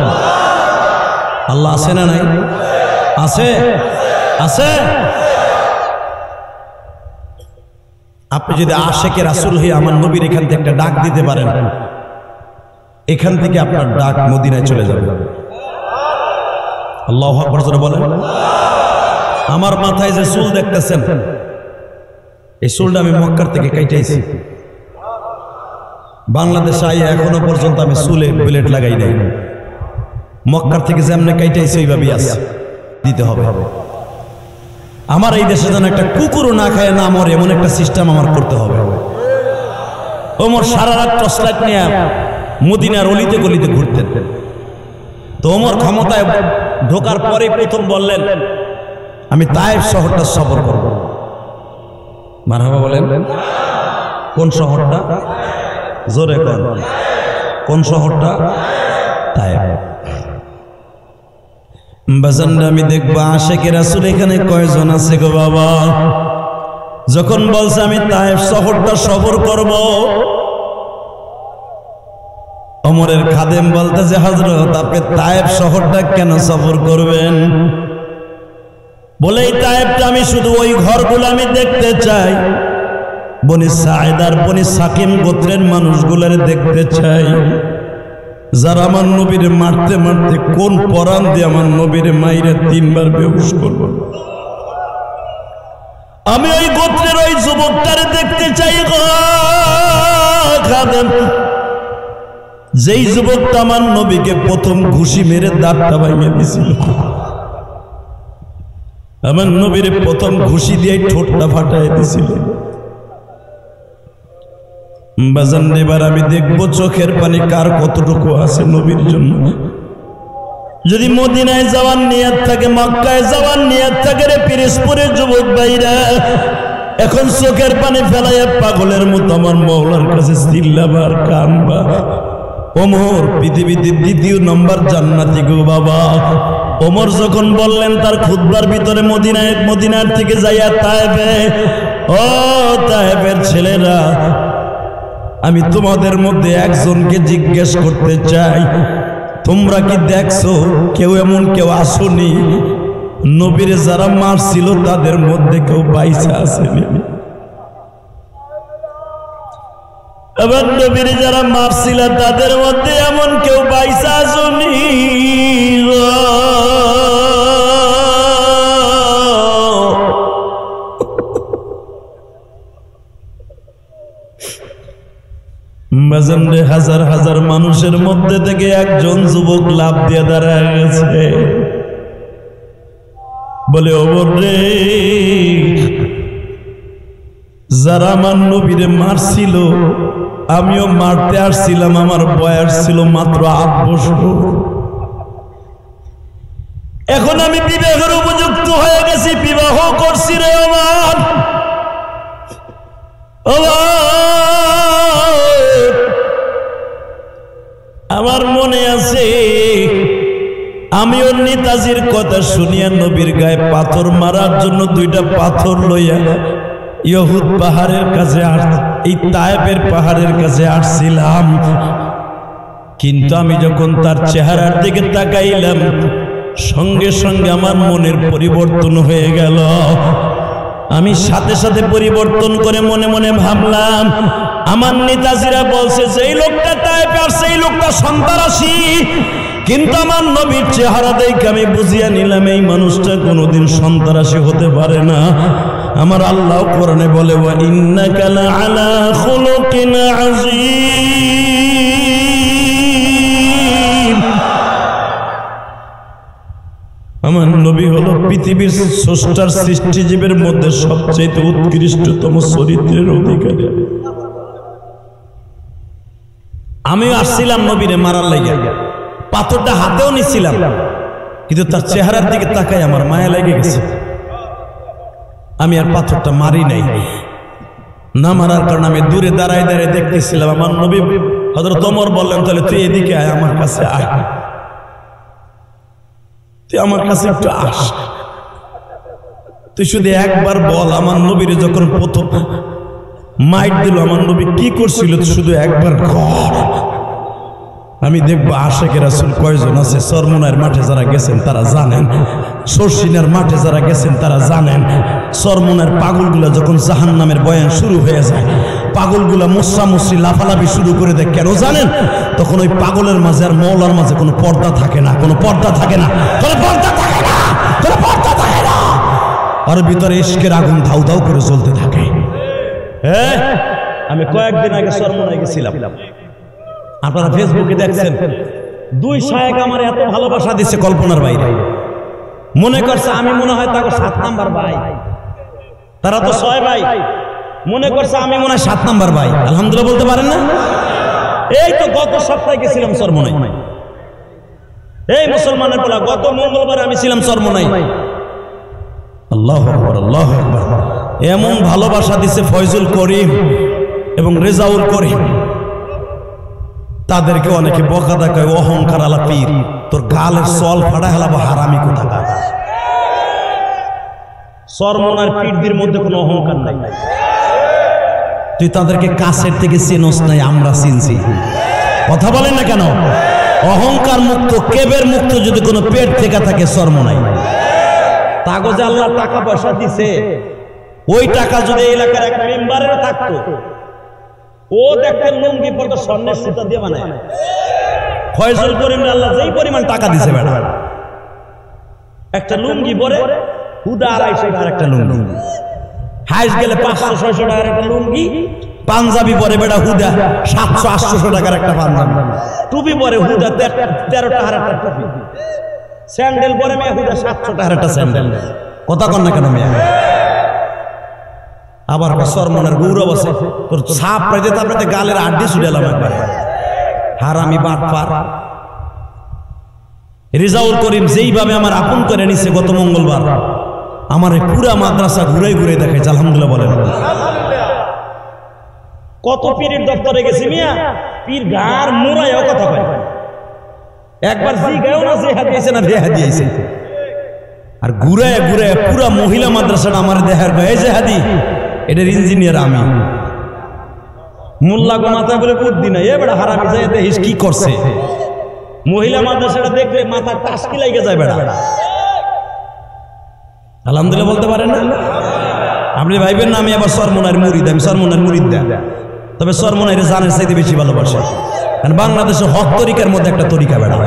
আল্লাহ আছে না নাই? আছে, আছে। আপনি যদি আশেকে রাসূল হয়ে আমার নবীর এখান থেকে একটা ডাক দিতে পারেন, এখান থেকে আপনার ডাক মদিনায় চলে যাবে। আল্লাহু আকবার জোরে বলেন। আমার মাথায় যে চুল দেখতেছেন, এই চুলটা আমি মক্কার থেকে কাইটাইছি। বাংলাদেশে আইয়া এখনো পর্যন্ত আমি চুলে বুলেট লাগাই নাই। মক্কার থেকে যেমনে কাইটাইছে ওইভাবেই আছে, দিতে হবে। আমার এই দেশে যেন একটা কুকুরও না খায় না মরে এমন একটা সিস্টেম আমার করতে হবে। ওমর সারা রাত টর্চলাইট নিয়ে মদিনার অলিতে গলিতে ঘুরতেন। তো ওমর ক্ষমতায় ঢোকার পরে প্রথম বললেন, আমি তায়েফ শহরটা সফর করব। মারহাবা বলেন। কোন শহরটা? জোরে কোন, কোন শহরটা? তায়েফ। বাজানরা আমি দেখবো আশেকে রাসূল এখানে কয়জন আছে গো বাবা। যখন বলছে আমি তায়েফ শহরটা সফর করব, ওমরের খাদেম বলতেছে, হযরত আপনি তায়েফ শহরটা কেন সফর করবেন? বলে এই তায়েফটা আমি শুধু ওই ঘরগুলো আমি দেখতে চাই, বনি সাঈদার বনি সাকিম গোত্রের মানুষগুলোরে দেখতে চাই, যারা আমার নবীরে মারতে মারতে কোন পরাণ দিয়ে আমার নবীরে মাইরে 3 বার বেহুশ করব। আমি ওই গোত্রের ওই যুবকটারে দেখতে চাই গো খাদেম, যেই যুবকটা আমার নবীকে প্রথম ঘুষি মেরে দাঁতটা ভাঙিয়ে দিয়েছিল। আমার নবীর প্রথম ঘুষি দিয়ে ঠোঁটটা ফাটাই দিয়েছিল। বাজান এবার আমি দেখবো চোখের পানি কার কতটুকু আছে নবীর জন্য। যদি মদিনায় যাওয়ার নিয়ত থাকে, মক্কায় যাওয়ার নিয়ত থাকে রে পিরোজপুরের যুবক ভাইরা, এখন চোখের পানি ফেলাইয়া পাগলের মতো আমার মওলার কাছে চিল্লাবার কানবা। ওমর পৃথিবীতে 2 নম্বর জান্নাতি গো বাবা। ওমর যখন বললেন তার খুতবার ভিতরে মদিনার থেকে যাইয়া তায়েফে, ও তায়েফের ছেলেরা, আমি তোমাদের মধ্যে একজনকে জিজ্ঞেস করতে চাই, তোমরা কি দেখছো কেউ এমন কেউ আসেনি নবীরে যারা মারছিল তাদের মধ্যে কেউ বাইসা আসেনি? আবার নবীরে যারা মারছিল তাদের মধ্যে এমন কেউ বাইসা আসেনি? বাজানরে হাজার হাজার মানুষের মধ্যে থেকে একজন যুবক লাফ দিয়ে দাঁড়ায় গেছে, বলে ওমর রে, যারা আমার নবীরে মারছিল আমিও মারতে আসছিলাম, আমার বয়স ছিল মাত্র 8 বছর। এখন আমি বিবাহের উপযুক্ত হয়ে গেছি, বিবাহ করছি রে আমার। আমার মনে আছে আমিও নেতাজির কথা শুনিয়া নবীর গায়ে পাথর মারার জন্য 2টা পাথর লইয়া ইহুদ পাহাড়ের কাছে এই তায়েফের পাহাড়ের কাছে আসছিলাম। কিন্তু আমি যখন তার চেহারার দিকে তাকাইলাম, সঙ্গে সঙ্গে আমার মনের পরিবর্তন হয়ে গেল। আমি সাথে সাথে পরিবর্তন করে মনে মনে ভাবলাম, আমার নেতাজিরা বলছে যেই লোকটা তায়েফে আসছে এই লোকটা সন্ত্রাসী, কিন্তু আমার নবীর চেহারা দেখে আমি বুঝিয়ে নিলাম এই মানুষটা কোনোদিন সন্ত্রাসী হতে পারে না। আমার আল্লাহ কোরআনে বলে, ওয়া ইন্নাকা লাআলা খুলুকিন আযীম। আমার নবী হলো পৃথিবীর স্রষ্টার সৃষ্টিজীবের মধ্যে সবচেয়ে উৎকৃষ্টতম চরিত্রের অধিকারী। আমিও আসছিলাম নবীরে মারার লাগে, পাথরটা হাতেও নিছিলাম, কিন্তু তার চেহারার দিকে তাকাই আমার মায়া লেগে গেছে। আমি আর পাথরটা মারি নাই। না মারার কারণে আমি দূরে দাঁড়ায় দাঁড়ায় দেখতেছিলাম। আমার নবী হযরত ওমর বললেন, তাহলে তুই এদিকে আয়, আমার কাছে আয়, তুই আমার কাছে একটু আস, তুই শুধু একবার বল আমার নবীরে যখন প্রথম মাইট দিল আমার নবী কি করছিল, শুধু একবার কর, আমি দেখবো আশেকে রাসূল কয়জন আছে। চরমোনাইয়ের মাঠে যারা গেছেন তারা জানেন, শর্ষিনার মাঠে যারা গেছেন তারা জানেন। চরমোনাইয়ের পাগলগুলা যখন জাহান্নামের বয়ান শুরু হয়ে যায়, পাগলগুলা মুসরামুসরি লাফালাফি শুরু করে দেয়, কেন জানেন? তখন ওই পাগলের মাঝে আর মওলার মাঝে কোনো পর্দা থাকে না, কোনো পর্দা থাকে না, কোনো পর্দা থাকে না, কোনো পর্দা থাকে না। আর ভিতরে ইশকের আগুন ধাউ ধাউ করে জ্বলতে থাকে। হ্যাঁ, আমি কয়েকদিন আগে চরমোনাই গেছিলাম। আপনারা ফেসবুকে দেখছেন, দুই শায়েখ আমার এত ভালোবাসা দিচ্ছে কল্পনার বাইরে। মনে করছে আমি মনে হয় তাকে 7 নাম্বার ভাই, তারা তো 6 ভাই, মনে করছে আমি মনে হয় 7 নাম্বার ভাই। আলহামদুলিল্লাহ বলতে পারেন না? এই তো গত সপ্তাহে গেছিলাম চরমোনাই। এই মুসলমানের পোলা, গত মঙ্গলবার আমি ছিলাম চরমোনাই। আল্লাহু আকবার, আল্লাহু আকবার। এমন ভালোবাসা দিচ্ছে ফয়জুল করিম এবং রেজাউল করিম, তাদেরকে অনেকে বকা দেখায় অহংকার আলা পীর। তোর গালের সল ফাটা হেলাবো হারামি কোথাকার। চরমোনার পীরদের মধ্যে কোনো অহংকার নাই। তুই তাদেরকে কাছের থেকে চিনোস নাই, আমরা চিনছি। কথা বলেন না কেন? অহংকার মুক্ত, কেবের মুক্ত যদি কোনো পেট থেকে থাকে চরমোনাই। কাগজে আল্লাহ টাকা পয়সা দিছে, ওই টাকা যদি এলাকার এক মেম্বারের থাকতো, ও দেখতেন লুঙ্গি পড়তো স্বর্ণের সুতা দিয়ে বানায়। ফয়জুল করিম আল্লাহ যেই পরিমাণ টাকা দিছে বেটা, একটা লুঙ্গি পরে হুদা 250 টাকার একটা লুঙ্গি, হাইস গেলে 500-600 টাকার একটা লুঙ্গি, পাঞ্জাবি পরে বেটা হুদা 700-800 টাকার একটা পাঞ্জাবি, টুপি পরে হুদা 13 টাকার একটা টুপি, স্যান্ডেল পরে মেয়ে হুদা 700 টাকার একটা স্যান্ডেল। কথা কন না কেন মেয়ে? আবার চরমোনার গৌরব আছে, তোর ছাপ পাইতে তারপরে গালের আড্ডি ছুড়েলাম একবার। হারামি বাটপার। রেজাউল করিম যেইভাবে আমার আপন করে নিছে গত মঙ্গলবার, আমার পুরা মাদ্রাসা ঘুরাই ঘুরে দেখাইছে। আলহামদুলিল্লাহ বলেন। কত পীরের দপ্তরে গেছি মিয়া, পীর গার মোড়ায়ও কথা কয়, একবার জি গায়ও না যে হাদিয়েছে না বে হাদিয়েছে। আর ঘুরায় ঘুরায় পুরা মহিলা মাদ্রাসাটা আমার দেখার গায়ে যে হাদি, এটার ইঞ্জিনিয়ার আমি। মোল্লা গো মাথা বলে বুদ্ধি নাই, এ বেটা হারামি যায় দেখিস কি করছে। মহিলা মাদ্রাসাটা দেখলে মাথা টাসকি লাগে যায় বেটা। আলহামদুলিল্লাহ বলতে পারেন না? আপনি ভাইবেন না আমি আবার চরমোনাইর মুরিদ, আমি চরমোনাইর মুরিদ দেন, তবে চরমোনাইরে জানের চাইতে বেশি ভালোবাসে। কারণ বাংলাদেশের হক তরিকার মধ্যে একটা তরিকা বেড়া,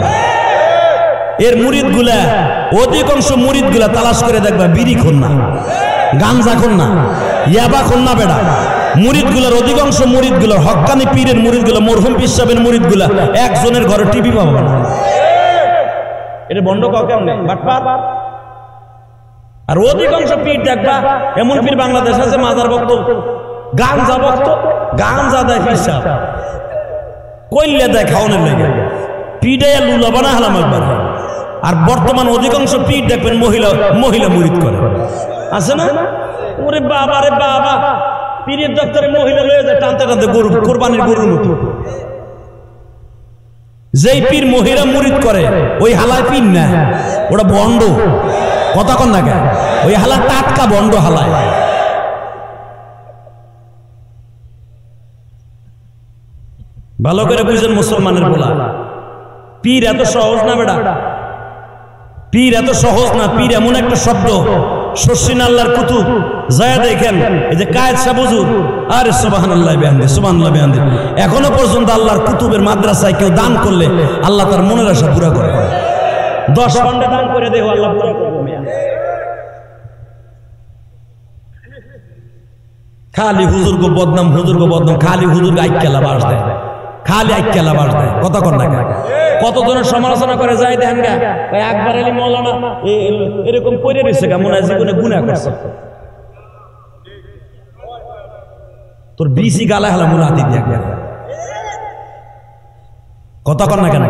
এর মুরিদ গুলা, অধিকাংশ মুরিদ গুলা তালাশ করে দেখবা বিড়ি খুন না, গাঞ্জা খুন না, ইয়াবা খুন না বেড়া। মুরিদ গুলার অধিকাংশ মুরিদ গুলার, হক্কানি পীরের মুরিদ গুলা, মরহুম পীর সাহেবের মুরিদ গুলা একজনের ঘরে টিভি পাবে না। এটা বন্ধ কাউ কেমন বাটপার। আর অধিকাংশ পীর দেখবা এমন পীর বাংলাদেশ আছে মাজার ভক্ত, গাঞ্জা ভক্ত, গাঞ্জা দেয় পীর সাহেব, কইলে দেয় খাওয়ানোর লেগে, পিডাইয়া লুলা বানা হলাম একবার। আর বর্তমান অধিকাংশ পীর দেখবেন মহিলা মহিলা মুরিদ করে, আছে না? ওরে বাবা রে বাবা, পীরের দপ্তরে মহিলা রয়ে যায় টানতে টানতে গরু, কোরবানির গরুর মতো। যেই পীর মহিলা মুরিদ করে ওই হালায় পীর না, ওটা বন্ড। কথা কন না কেন? ওই হালা টাটকা বন্ড হালায়। ভালো করে বুঝেন মুসলমানের বলা, পীর এত সহজ না বেটা, পীর এত সহজ না। পীর এমন একটা শব্দ, শর্ষিন আল্লাহর কুতুব যায় দেখেন, এই যে কায়েদ সাহেব হুজুর, আরে সুবহানাল্লাহ বিহামদি, সুবহানাল্লাহ বিহামদি, এখনো পর্যন্ত আল্লাহর কুতুবের মাদ্রাসায় কেউ দান করলে আল্লাহ তার মনের আশা পুরা করে। 10 পাউন্ডে দান করে দেও, আল্লাহ পুরা করবে। খালি হুজুর গো বদনাম, হুজুর গো বদনাম, খালি হুজুর আইক্যালা বাস দেয়, খালি আইক্যালা বাস দেয়। কথা কন না, কত জনের সমালোচনা করে যায় দেখেন গা, একবার আলী মৌলানা এরকম করে রয়েছে গা, মনে হয় জীবনে গুনাহ করছে। তোর বিসি গালা হেলা মনে হাতি দিয়ে একবার। কথা কন না কেন?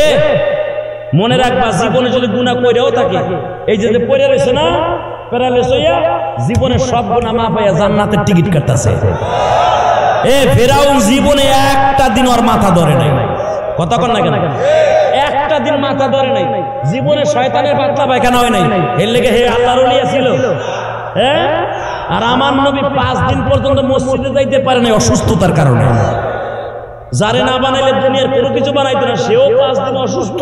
এ মনে রাখবা, জীবনে যদি গুনাহ কইরাও থাকে, এই যে পড়ে রয়েছে না প্যারালাইসিস হইয়া, জীবনে সব গুনাহ মাফ হইয়া জান্নাতের টিকিট কাটতাছে। এ ফেরাউন জীবনে একটা দিন ওর মাথা ধরে নাই। কথা কন না কেন? একটা দিন মাথা ধরে নাই, জীবনে শয়তানের পাতলা পায়খানা হয় নাই। এর লেগে হে আল্লাহর ওলি ছিল। হ্যাঁ, আর আমার নবী 5 দিন পর্যন্ত মসজিদে যাইতে পারে নাই অসুস্থতার কারণে। যারে না বানাইলে দুনিয়ার কোনো কিছু বানাইতো না, সেও 5 দিন অসুস্থ।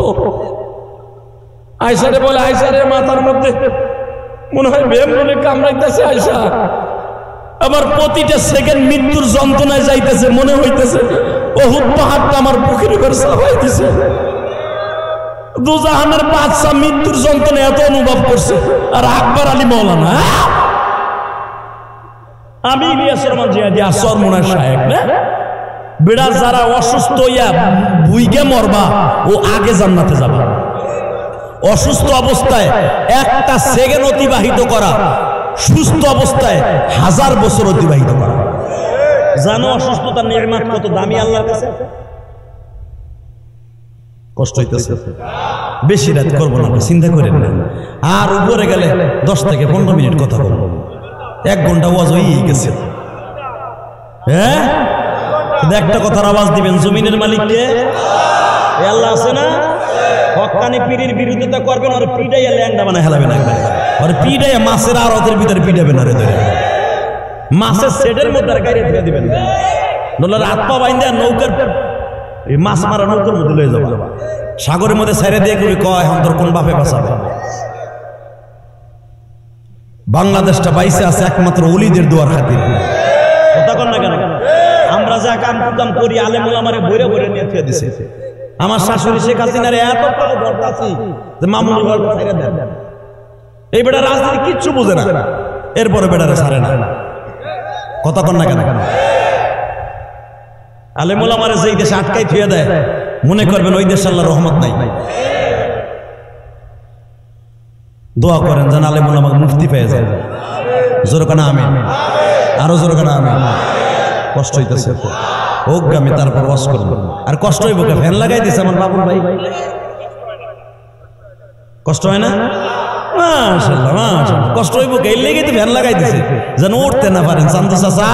আয়সারে বলে, আয়সারে মাথার মধ্যে মনে হয় বেম বলে কামড়াইতেছে। আয়সা আবার প্রতিটা সেকেন্ড মৃত্যুর যন্ত্রণায় যাইতেছে, মনে হইতেছে উহুদ পাহাড়টা আমার বুকের উপর চাপাইতেছে। দুজাহানের বাদশা মৃত্যুর যন্ত্রণা এত অনুভব করছে। আর আকবর আলী মৌলানা, আমি ইলিয়াস রহমান জিয়াদি আসর মোনার সাহেব না, বেড়া যারা অসুস্থ হইয়া ভুইগে মরবা ও আগে জান্নাতে যাবা। অসুস্থ অবস্থায় একটা সেকেন্ড অতিবাহিত করা সুস্থ অবস্থায় 1000 বছর অতিবাহিত করা। জানো অসুস্থতার নিয়ামত কত দামি আল্লাহর কাছে? কষ্ট হইতেছে, বেশি রাত করবো না, চিন্তা করেন না। আর উপরে গেলে 10 থেকে 15 মিনিট কথা বলবো, 1 ঘন্টা ওয়াজ হয়ে গেছে। হ্যাঁ, একটা কথার আওয়াজ দিবেন, জমিনের মালিককে আল্লাহ আছে না? হক্কানি পীরের বিরোধিতা করবেন, আর পিডাইয়া ল্যাংডা বানায় হেলাবেন একবার, আর পিডাইয়া মাছের আড়তের ভিতরে পিডাবেন, আরে ধরে মাছের সেটের মধ্যে আর গাড়ি ধরে দিবেন, নলে হাত পা বাইন্দা নৌকার মাছ মারা নৌকার মধ্যে লয়ে যাবে, সাগরের মধ্যে ছেড়ে দিয়ে কবি কয় এখন তোর কোন বাপে বাঁচাবে। বাংলাদেশটা বাইসে আছে একমাত্র ওলিদের দোয়ার খাতির। কথা কন না কেন? আমরা যা কাম কাম করি আলেম ওলামারে বইরে বইরে নিয়ে থুয়ে দিছে। আমার শাশুড়ি শেখ হাসিনারে এত টাকা দরকারছি যে মামুনুল হক ছেড়ে দেন। এই বেটা রাজনীতি কিচ্ছু বুঝে না, এরপরে বেটারে ছাড়ে না। কথা কন না কেন? আলেম ওলামারে যেই দেশে আটকাই থুয়ে দেয় মনে করবেন ওই দেশে আল্লাহর রহমত নাই। দোয়া করেন যেন আলেম ওলামা মুফতি পেয়ে যায়। জোরে কানা আমিন, আরো জোরে কানা আমিন। কষ্ট হইতেছে হোক আমি তারপর ওয়াজ করব। আর কষ্ট হইব কে? ফ্যান লাগাই দিছে আমার বাবুল ভাই, কষ্ট হয় না? মাশাআল্লাহ মাশাআল্লাহ, কষ্ট হইব কে? এই লেগে তো ফ্যান লাগাই দিছে যেন উঠতে না পারেন। চান্দু চাচা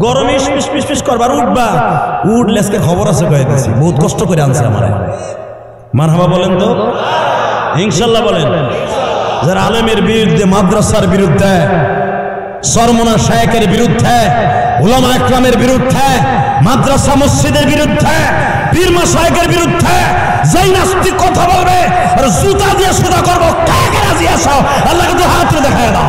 গরমে পিস পিস পিস করবার উঠবা, উঠলে আজকে খবর আছে কয়ে দিছি, বহুত কষ্ট করে আনছে আমার। মারহাবা বলেন তো, ইনশাআল্লাহ বলেন। যারা আলেমের বিরুদ্ধে, মাদ্রাসার বিরুদ্ধে, সরমনা শায়েখের বিরুদ্ধে, উলামা ইকরামের বিরুদ্ধে, মাদ্রাসা মসজিদের বিরুদ্ধে, পীর মাশায়েখের বিরুদ্ধে যেই নাস্তিক কথা বলবে আর জুতা দিয়ে সুদা করবো, কাকে রাজি আছো? আল্লাহকে তো হাত তুলে দেখায় দাও।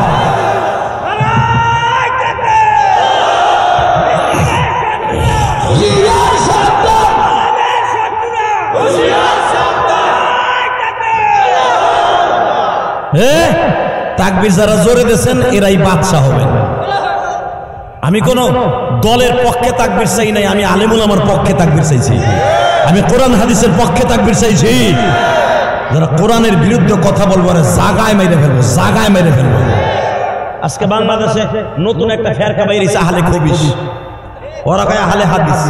তাকবীর যারা জোরে দিয়েছেন এরাই বাদশা হবেন। আমি কোন দলের পক্ষে তাকবীর চাই নাই, আমি আলেম ওলামার পক্ষে তাকবীর চাইছি, আমি কোরআন হাদিসের পক্ষে তাকবীর চাইছি। যারা কোরআনের বিরুদ্ধে কথা বলবো জাগায় মেরে ফেলবো, জাগায় মেরে ফেলবো। আজকে বাংলাদেশে নতুন একটা ফেরকা বাইরেছে আহলে খবিস, ওরা কয় আহলে হাদিস।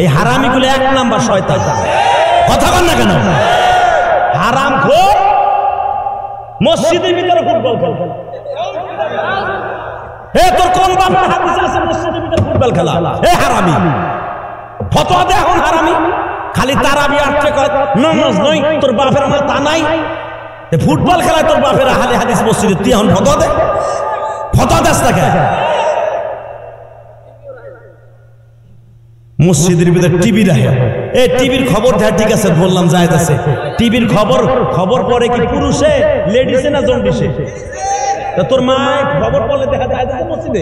এই হারামিগুলো 1 নাম্বার শয়তান। কথা বল না কেন? হারামখোর মসজিদের ভিতরে ফুটবল খেলা। এ তোর কোন বাপের হাদিস আছে মসজিদের ভিতরে ফুটবল খেলা? এ হারামি, ফতোয়া দে এখন হারামি। খালি তারাবি আটকে কয় নামাজ নয়, তোর বাপের আমার তা নাই। এ ফুটবল খেলায় তোর বাপের আহলে হাদিস মসজিদে, তুই এখন ফতোয়া দে, ফতোয়া দেস তাকে। মসজিদের ভিতরে টিভি রাখে, এই টিভির খবর দেয়, ঠিক আছে বললাম জায়েজ আছে। টিভির খবর পড়ে কি পুরুষে, লেডিসে না জন্ডিসে? তা তোর মা খবর পড়লে দেখা যায় মসজিদে।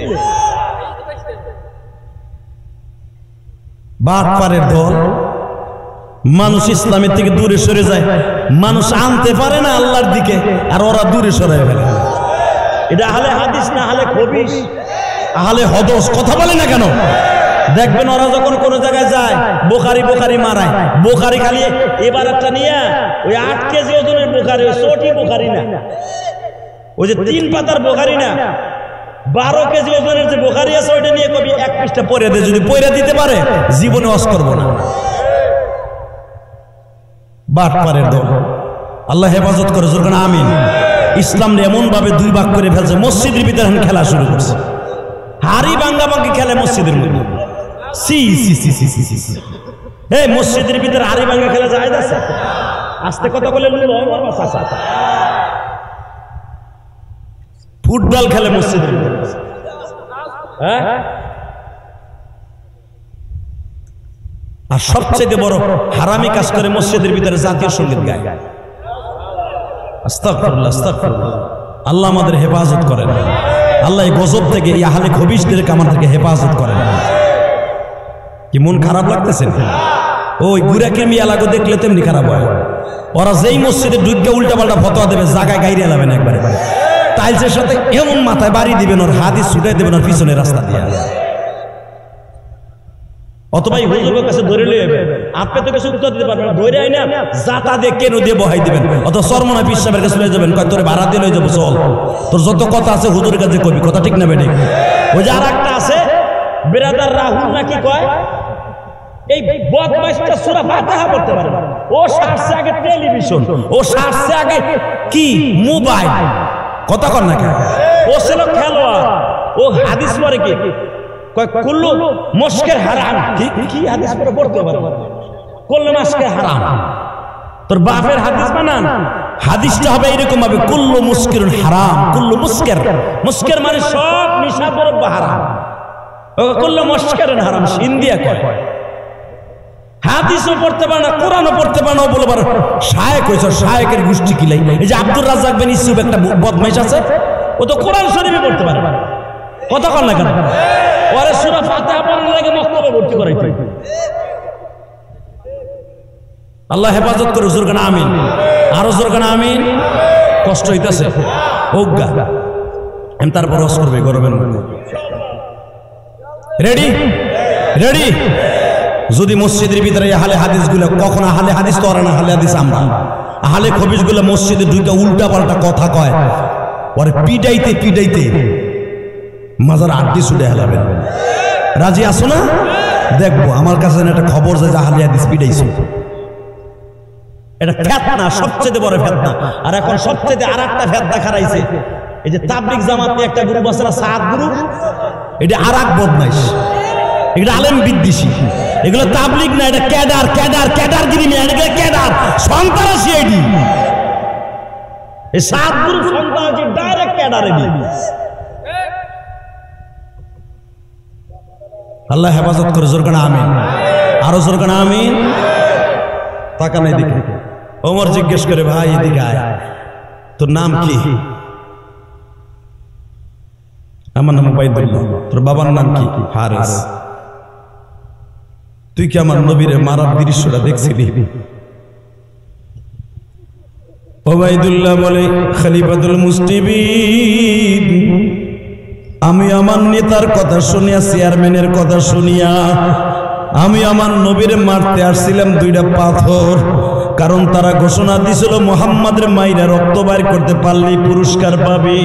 বাটপারের দল, মানুষ ইসলামের থেকে দূরে সরে যায়, মানুষ আনতে পারে না আল্লাহর দিকে, আর ওরা দূরে সরে ফেলে। এটা আহলে হাদিস না আহলে খবিস, আহলে হদস। কথা বলে না কেন? দেখবেন ওরা যখন কোন জায়গায় যায় বোখারি মারায়। বোখারি খালি এবার একটা নিয়ে ওই 8 কেজি ওজনের বোখারি, ওই ছোটি বোখারি না, ওই যে 3 পাতার বোখারি না, 12 কেজি ওজনের যে বোখারি আছে ওইটা নিয়ে কবি 1 পৃষ্ঠা পড়ে দেয়। যদি পড়ে দিতে পারে জীবনে ওয়াজ করবো না। বাটপারের দল, আল্লাহ হেফাজত করে। জোর না আমিন। ইসলাম এমন ভাবে 2 ভাগ করে ফেলছে, মসজিদের ভিতরে এখন খেলা শুরু করছে, হাড়ি ভাঙ্গাভাঙ্গি খেলে মসজিদের মধ্যে। এই মসজিদের ভিতরে হাড়ি ভাঙ্গা খেলা যায় না? আস্তে কথা বলে ফুটবল খেলে মসজিদের ভিতরে। হ্যাঁ, আর সবচেয়ে বড় হারামি কাজ করে মসজিদের ভিতরে জাতীয় সঙ্গীত গায়। আস্তাগফিরুল্লাহ, আস্তাগফিরুল্লাহ। আল্লাহ আমাদের হেফাজত করেন। আল্লাহ এই গজব থেকে, এই আহলে খবিসদেরকে আমাদেরকে হেফাজত করেন। কি মন খারাপ লাগতেছে? ওই গুড়াকে মিয়া লাগো দেখলে তেমনি খারাপ হয়। ওরা যেই মসজিদে ঢুকে উল্টা পাল্টা ফতোয়া দেবে, জায়গায় গাইরে এলাবেন একবারে, টাইলসের সাথে এমন মাথায় বাড়ি দিবেন, ওর হাদিস ছুটাই দেবেন ওর পিছনে রাস্তা দিয়ে। অথবা হুজুরের কাছে ধরে লইয়ে আপনি তো কিছু উত্তর দিতে পারবেন, ধরে আই না জাতা দিয়ে কেন দিয়ে বহাই দিবেন, অত সরমনা পীর সাহেবের কাছে লয়ে যাবেন, কয় তোরে ভাড়া দিয়ে লয়ে যাবো, চল তোর যত কথা আছে হুজুরের কাছে কবি, কথা ঠিক না বেটে? ওই যে আর একটা আছে বেরাদার রাহুল নাকি কয় এই বদমাইশটা সূরা ফাতিহা পড়তে পারে, ও সারছে আগে টেলিভিশন, ও সারছে আগে কি মোবাইল, কথা কর না কেন? ও ছিল খেলোয়াড়, ও হাদিস পড়ে কি কয় কুল্লু মুশকির হারাম, কি হাদিস পড়তে পারে, কুল্লু মুশকির হারাম। তোর বাপের হাদিস বানান, হাদিসটা হবে এরকম ভাবে কুল্লু মুশকিরুল হারাম, কুল্লু মুশকির, মুশকির মানে সব নিশা দ্রব্য হারাম, ও কুল্লু মুশকিরুল হারাম ইন্ডিয়া কয়। হাদিসও পড়তে পারে না, কোরআনও পড়তে পারে না, বলে পারে শায়েক হয়েছে, শায়েকের গোষ্ঠী কিলাই। এই যে আব্দুর রাজ্জাক বিন ইউসুফ একটা বদমাইশ আছে, ও তো কোরআন শরীফে পড়তে পারে, কথা কর না কেন? ওরে সূরা ফাতিহা পড়ার লাগে মক্তবে ভর্তি করাইতে। আল্লাহ হেফাজত করে, হুজুর গান আমিন, আরো জোর গান আমিন। কষ্ট হইতাছে ওগা, আমি তারপর রস করবে গরবেন। Ready ready? যদি মসজিদের ভিতরে আহলে হাদিসগুলো, কখন আহলে হাদিস তো ওরা না, আহলে হাদিস আমরা, আহলে খবিসগুলো মসজিদে ঢুকে উল্টা পাল্টা কথা কয়, ওরে পিটাইতে পিটাইতে মাজার আড্ডি ছুটে হেলাবেন। রাজি আসো না? দেখবো আমার কাছে একটা খবর যে আহলে হাদিস পিটাইছে, এটা ফেতনা, সবচেয়ে বড় ফেতনা। আর এখন সবচেয়ে আর একটা ফেতনা খারাইছে, এই যে তাবলিগ জামাত নিয়ে একটা গ্রুপ আছে না, সাত গ্রুপ, এটা আর এক বদমাইশ, এগুলো আলেম বিদ্বেষী, এগুলো তাবলিগ না, এটা ক্যাডার, ক্যাডার, ক্যাডারগিরি নিয়ে, এটা ক্যাডার সন্ত্রাসী। এটি এই সাত গ্রুপ সন্ত্রাসী, ডাইরেক্ট ক্যাডারে নিয়ে। আল্লাহ হেফাজত করে, জোর কানা আমিন, আরো জোর কানা আমিন। তাকা নাই দেখে ওমর জিজ্ঞেস করে, ভাই এদিকে আয়, তোর নাম কি? আমার নাম উবাইদুল্লাহ। তোর বাবার নাম কি? হারিস। তুই কি আমার নবীরে মারার দৃশ্যটা দেখছিলি? উবাইদুল্লাহ বলে, খলিফাতুল মুসলিমিন, আমি আমার নেতার কথা শুনিয়া, চেয়ারম্যানের কথা শুনিয়া আমি আমার নবীরে মারতে আসছিলাম দুইটা পাথর, কারণ তারা ঘোষণা দিছিল মুহাম্মাদের মাইরা রক্ত বাইর করতে পারলেই পুরস্কার পাবি।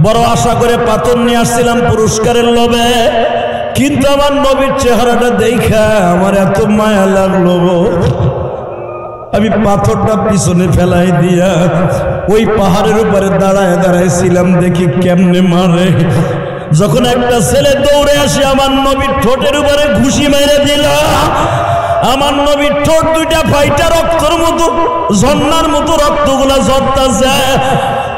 বড় আশা করে পাথর নিয়ে আসছিলাম পুরস্কারের লোভে, কিন্তু আমার নবীর চেহারাটা দেখা আমার এত মায়া লাগলো, আমি পাথরটা পিছনে ফেলাই দিয়া ওই পাহাড়ের উপরে দাঁড়ায় দাঁড়াইছিলাম, দেখি কেমনে মারে। যখন একটা ছেলে দৌড়ে আসে আমার নবীর ঠোঁটের উপরে ঘুষি মেরে দিল, আমার নবীর ঠোঁট দুইটা ফাইটা রক্তের মতো, ঝর্ণার মতো রক্তগুলা ঝরতাছে।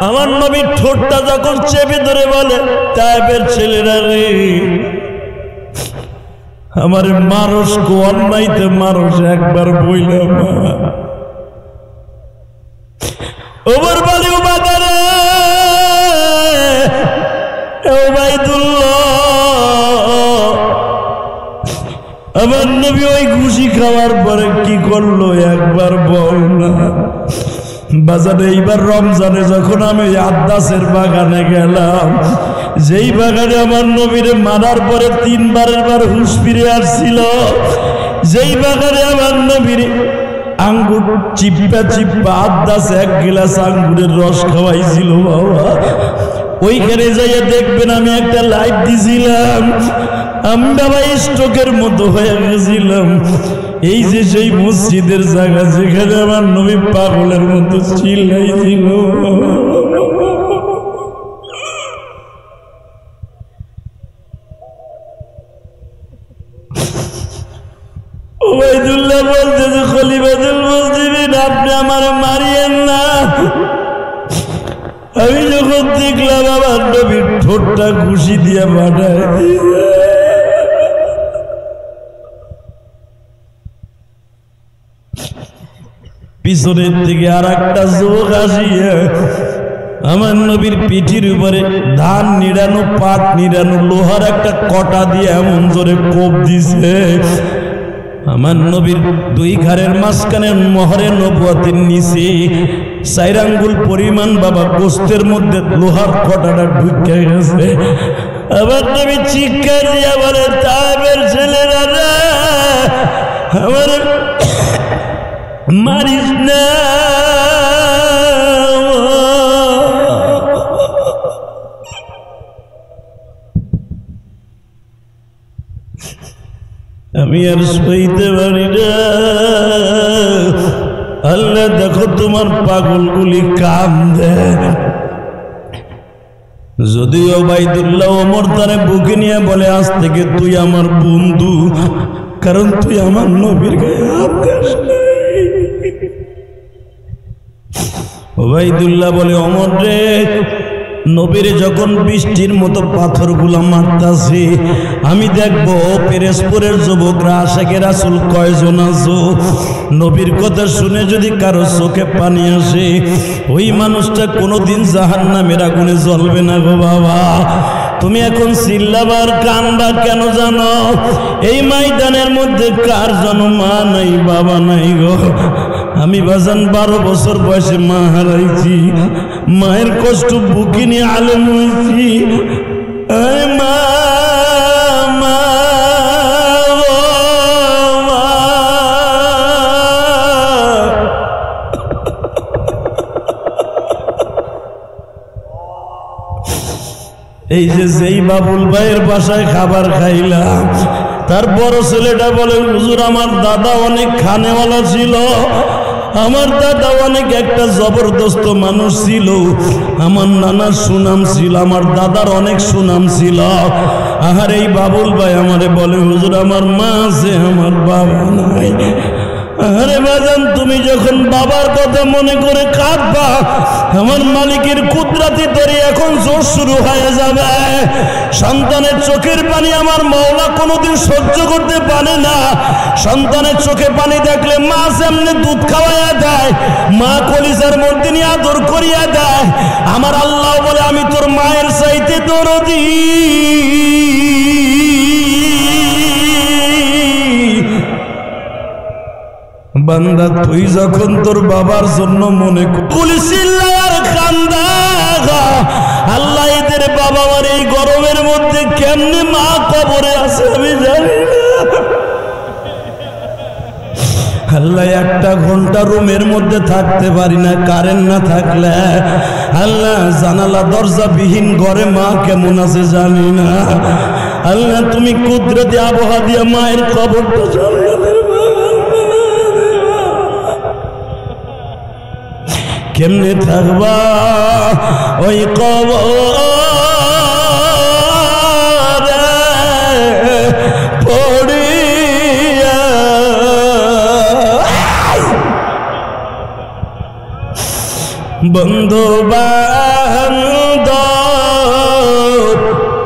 আমার নবীর ঠোঁটটা যখন চেপে ধরে বলে, তাইবের ছেলেরা রে, আমার মানুষ কোন নাইতে মানুষ একবার বইলাম। ওমর বলে, উবাদারে, উবাইদুল্লাহ, আমার নবী ওই ঘুষি খাওয়ার পরে কি করলো একবার বল না। বাজারে এইবার রমজানে যখন আমি আদ্দাসের বাগানে গেলাম, যেই বাগানে আমার নবীরে মারার পরে 3 বার হুঁশ ফিরে আসছিল, যেই বাগানে আমার নবীর আঙ্গুর চিপ্পা চিপ্পা আদ্দাস 1 গ্লাস আঙ্গুরের রস খাওয়াইছিল বাবা, ওইখানে যাইয়া দেখবেন আমি একটা লাইট দিছিলাম, আমি বাবা স্ট্রোকের মতো হয়ে গেছিলাম। এই যে সেই মসজিদের জায়গা যেখানে আমার নবী পাগলের মতো চিল্লাইছিল, ওবাইদুল্লাহ বলতেছে, খলিফাতুল মুসলিমিন, আপনি আমার মারিয়েন না। আমি যখন দেখলাম আমার নবীর ঠোঁটটা ঘুষি দিয়ে মাঠায়, পিছনের দিকে আর একটা যুবক আসিয়া আমার নবীর পিঠির উপরে ধান নিড়ানো, পাট নিড়ানো লোহার একটা কটা দিয়ে এমন জোরে কোপ দিছে, আমার নবীর 2 ঘাড়ের মাঝখানে মোহরে নবুয়তের নিচে 4 আঙ্গুল পরিমাণ বাবা গোস্তের মধ্যে লোহার কটাটা ঢুকে গেছে। আবার তুমি চিৎকার দিয়া বলে তাইবের ছেলেরা রে আমার মারিস না। আমি আর সইতে পারি না। আল্লাহ দেখো তোমার পাগলগুলি কান্দে। যদিও বাইদুল্লাহ ওমর তারে বুকে নিয়ে বলে আজ থেকে তুই আমার বন্ধু, কারণ তুই আমার নবীর গায়ে হাত দিস নাই। ওবাইদুল্লাহ বলে ওমর রে, নবীর যখন বৃষ্টির মতো পাথরগুলা মারতাছে আমি দেখবো পেরেশপুরের যুবকরা আশিকে রাসূল কয়জন আছো। নবীর কথা শুনে যদি কারো চোখে পানি আসে ওই মানুষটা কোনোদিন জাহান্নামের আগুনে জ্বলবে না গো বাবা। তুমি এখন চিল্লাবার কান্দা কেন জানো? এই ময়দানের মধ্যে কার যেন মা নাই বাবা নাই গো। আমি বাজান 12 বছর বয়সে মা হারাইছি, মায়ের কষ্ট বুকে নিয়ে আলেম হয়েছি। মা মা এই যে যেই বাবুল ভাইয়ের বাসায় খাবার খাইলাম তার বড় ছেলেটা বলে হুজুর আমার দাদা অনেক খানেওয়ালা ছিল, আমার দাদা অনেক একটা জবরদস্ত মানুষ ছিল, আমার নানার সুনাম ছিল, আমার দাদার অনেক সুনাম ছিল। আর এই বাবুল ভাই আমারে বলে হুজুর আমার মা আছে আমার বাবা নাই। আরে বাজান তুমি যখন বাবার কথা মনে করে কাঁদবা আমার মালিকের কুদরতি তরে এখন জোর শুরু হয়ে যাবে। সন্তানের চোখের পানি আমার মাওলা কোনোদিন সহ্য করতে পারে না। সন্তানের চোখে পানি দেখলে মা সামনে দুধ খাওয়াইয়া দেয়, মা কলিজার মধ্যে নিয়ে আদর করিয়া দেয়। আমার আল্লাহ বলে আমি তোর মায়ের চাইতে দরদি। বান্দা তুই যখন তোর বাবার জন্য মনে করিস কান্দা, আল্লাহ এদের বাবা আমার এই গরমের মধ্যে কেমনে মা কবরে আছে আমি জানি না। আল্লাহ একটা ঘন্টা রুমের মধ্যে থাকতে পারি না কারেন্ট না থাকলে। আল্লাহ জানালা দরজা বিহীন ঘরে মা কেমন আছে জানি না। আল্লাহ তুমি কুদরতি আবহাওয়া দিয়া মায়ের কবরটা জান্নাতের কেমনে থাকবা ওই কবরে পড়িয়া। বন্ধু বান্ধব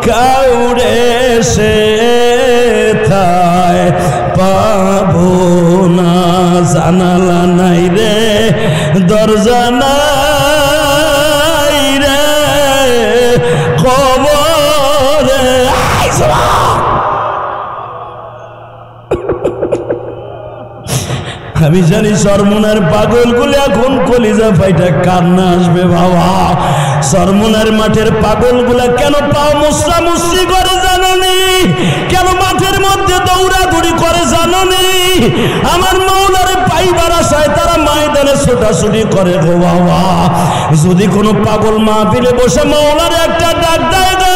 কাউরে সে থায় পাবো না, জানালা নাই রে দরজা নাই রে কবরে। আমি জানি সরমুনার পাগলগুলো এখন কলিজা ফাইটা কান্না আসবে বাবা। সরমুনার মাঠের পাগলগুলা কেন পাও মুসরামুসরি করে জানোনি? কেন মাঠের মধ্যে দৌড়াদৌড়ি করে জানোনি? আমার মাওলারে পাইবার আশায় তারা ময়দানে ছোটাছুটি করে গো বাবা। যদি কোনো পাগল মাহফিলে বসে মাওলারে একটা ডাক দেয় গো,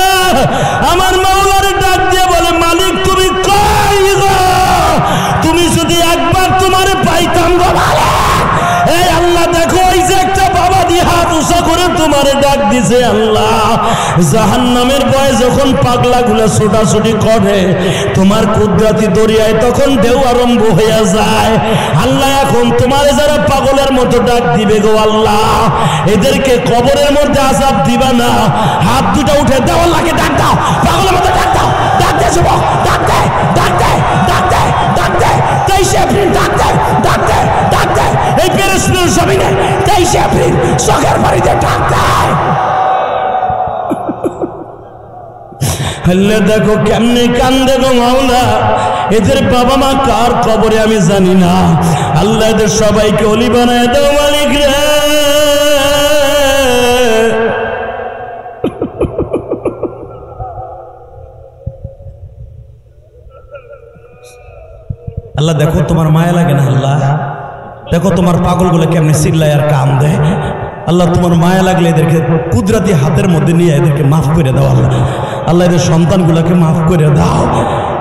আমার মাওলারে ডাক দিয়ে বলে মালিক তুমি কই গো? তুমি যদি একবার তোমারে পাইতাম গো মালিক। এই আল্লাহ দেখো ওই যে একটা বাবা দিয়ে হাত উঁচা করে তোমারে ডাক দিছে। আল্লাহ জাহান্নামের ভয়ে যখন পাগলা গুলা ছোটাছুটি করে তোমার কুদরতি দরিয়ায় তখন ঢেউ আরম্ভ হইয়া যায়। আল্লাহ এখন তোমারে যারা পাগলের মতো ডাক দিবে গো আল্লাহ এদেরকে কবরের মধ্যে আযাব দিবা না। হাত দুটা উঠে দাও, আল্লাহকে ডাক দাও, পাগলের মতো ডাক দাও, ডাক দে যুবক, ডাক দে, ডাক দে, ডাক দে, ডাক দে। 23 এপ্রিল ডাক দে, ডাক দে, ডাক দে। এই পেরেশপুরের জমিনে 23 এপ্রিল চোখের বাড়িতে ডাক দে। আল্লাহ দেখো কেমনে কান্দে গো মাওলা। এদের বাবা মা কার কবরে আমি জানি না। আল্লাহ এদের সবাইকে ওলি বানায় দাও মালিক রে। আল্লাহ দেখো তোমার মায়া লাগে না? আল্লাহ দেখো তোমার পাগলগুলো কেমনে চিল্লায় আর কাম দেয়। আল্লাহ তোমার মায়া লাগলে এদেরকে কুদরতি হাতের মধ্যে নিয়ে এদেরকে মাফ করে দাও। আল্লাহ আল্লাহ এদের সন্তানগুলোকে মাফ করে দাও,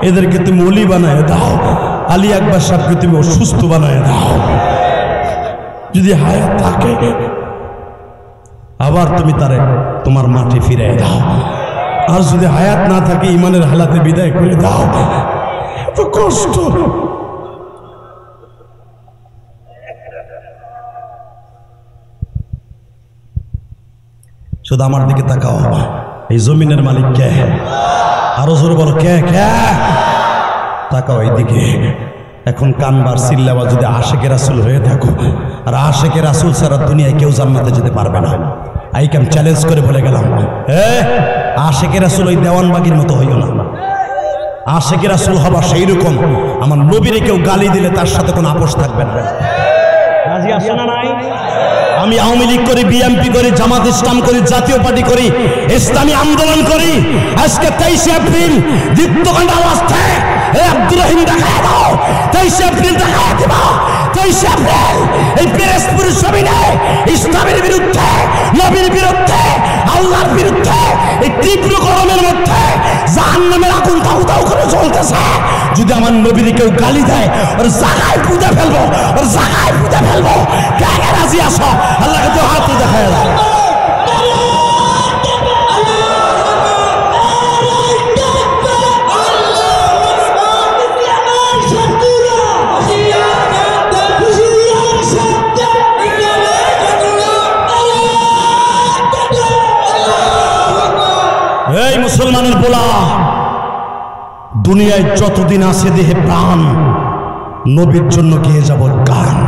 এদেরকে তুমি ওলি বানায় দাও। আলী আকবর সাহেবকে তুমি অসুস্থ বানায় দাও, যদি হায়াত থাকে আবার তুমি তারে তোমার মাঠে ফিরিয়ে দাও, আর যদি হায়াত না থাকে ইমানের হালাতে বিদায় করে দাও। এত কষ্ট। শুধু আমার দিকে তাকাও, এই জমিনের মালিক কে? আরো জোরে বলো কে কে? তাকাও এইদিকে। এখন কানবার চিল্লাবা যদি আশেকে রাসূল হয়ে থাকো, আর আশেকে রাসূল ছাড়া দুনিয়ায় কেউ জান্নাতে যেতে পারবে না। আই ক্যাম চ্যালেঞ্জ করে বলে গেলাম, আশেকে রাসূল ওই দেওয়ানবাগির মতো হইও না। আশেকে রাসূল হবা সেই রকম, আমার নবীরে কেউ গালি দিলে তার সাথে কোনো আপোষ থাকবে না। রাজি আসে না নাই? আমি আওয়ামী লীগ করি, বিএনপি করি, জামাত ইসলাম করি, জাতীয় পার্টি করি, ইসলামী আন্দোলন করি। আজকে 23 এপ্রিল দীপ্তকাণ্ড অবস্থায় আব্দুর রহিম দেখায় দাও। 23 এপ্রিল দেখায় দিবা। 23 এপ্রিল এই পিরোজপুর জমিনে ইসলামের বিরুদ্ধে, নবীর বিরুদ্ধে, আল্লাহর বিরুদ্ধে এই তীব্র গরমের মধ্যে জাহান্নামের আগুন দাউ দাউ করে জ্বলতেছে। যদি আমার নবীর কেউ গালি দেয়, ওর জায়গায় পুঁতে ফেলবো, ওর জায়গায় পুঁতে ফেলবো। কে কে রাজি আসো? আল্লাহকে তো হাত দেখায় দাও। এই মুসলমানের পোলা, দুনিয়ায় যতদিন আছে দেহে প্রাণ, নবীর জন্য গিয়ে যাব গান।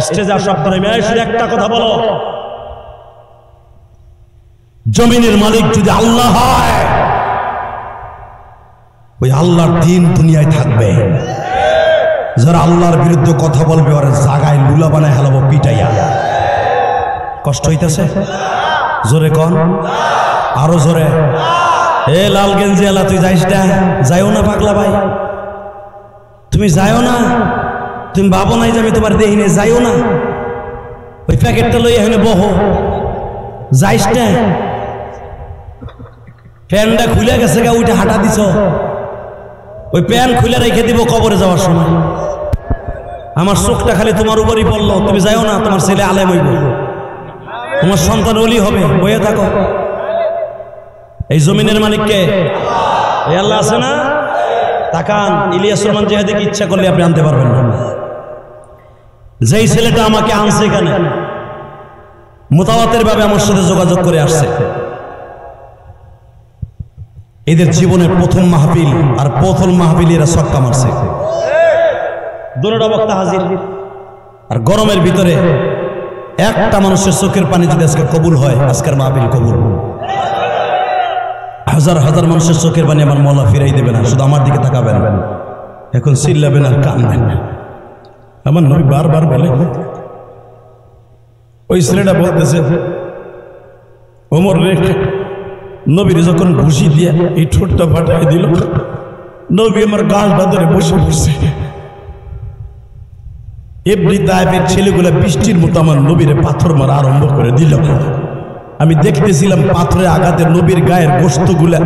স্টেজে আসো আপনারা, শুধু একটা কথা বলো, জমিনের মালিক যদি আল্লাহ হয়, ওই আল্লাহর দিন দুনিয়ায় থাকবে। যারা আল্লাহর বিরুদ্ধে কথা বলবে ওরা জাগায় লুলা বানায় হেলাবো পিটাইয়া। কষ্ট হইতেছে? জোরে কন, আরো জোরে। এ লাল গেঞ্জি আলা, তুই যাইস না? যাইও না পাগলা ভাই, তুমি যাইও না। তুমি ভাবো নাই যে আমি তোমার দেহি নে, যাইও না। ওই প্যাকেটটা লই এখানে বহো, যাইস না। প্যান্টটা খুলে গেছে গা, উঠে হাঁটা দিছ। ওই প্যান্ট খুলে রেখে দিব কবরে যাওয়ার সময়। আমার চোখটা খালি তোমার উপরই পড়লো, তুমি যাইও না। তোমার ছেলে আলেম হইব, তোমার সন্তান ওলি হবে, বইয়ে থাকো। এই জমিনের মালিককে এই আল্লাহ আছে না? তাকান, ইলিয়াস রহমান জিহাদিকে ইচ্ছা করলে আপনি আনতে পারবেন না। যেই ছেলেটা আমাকে আনছে এখানে, মুতাওয়াতের ভাবে আমার সাথে যোগাযোগ করে আসছে। এদের জীবনের প্রথম মাহফিল, আর প্রথম মাহফিল এরা ছক্কা মারছে। দুটোটা বক্তা হাজির, আর গরমের ভিতরে একটা মানুষের চোখের পানি যদি আজকে কবুল হয়, আজকের মাহফিল কবুল। হাজার হাজার মানুষের চোখের পানি আমার মওলা ফিরাই দেবে না। শুধু আমার দিকে তাকাবেন, এখন চিল্লাবেন আর কাঁদবেন। আমার নবী বারবার বলে, ওই ছেলেটা বলতেছে, ওমর রে, নবীর যখন ঘুষি দিয়ে এই ঠোঁটটা ফাটাই দিল, নবী আমার গালটা ধরে বসে বসে। এমনি তাইফের ছেলেগুলা বৃষ্টির মতো আমার নবীরে পাথর মারা আরম্ভ করে দিল। আমি দেখতেছিলাম পাথরে আঘাতে নবীর গায়ের গোশতগুলা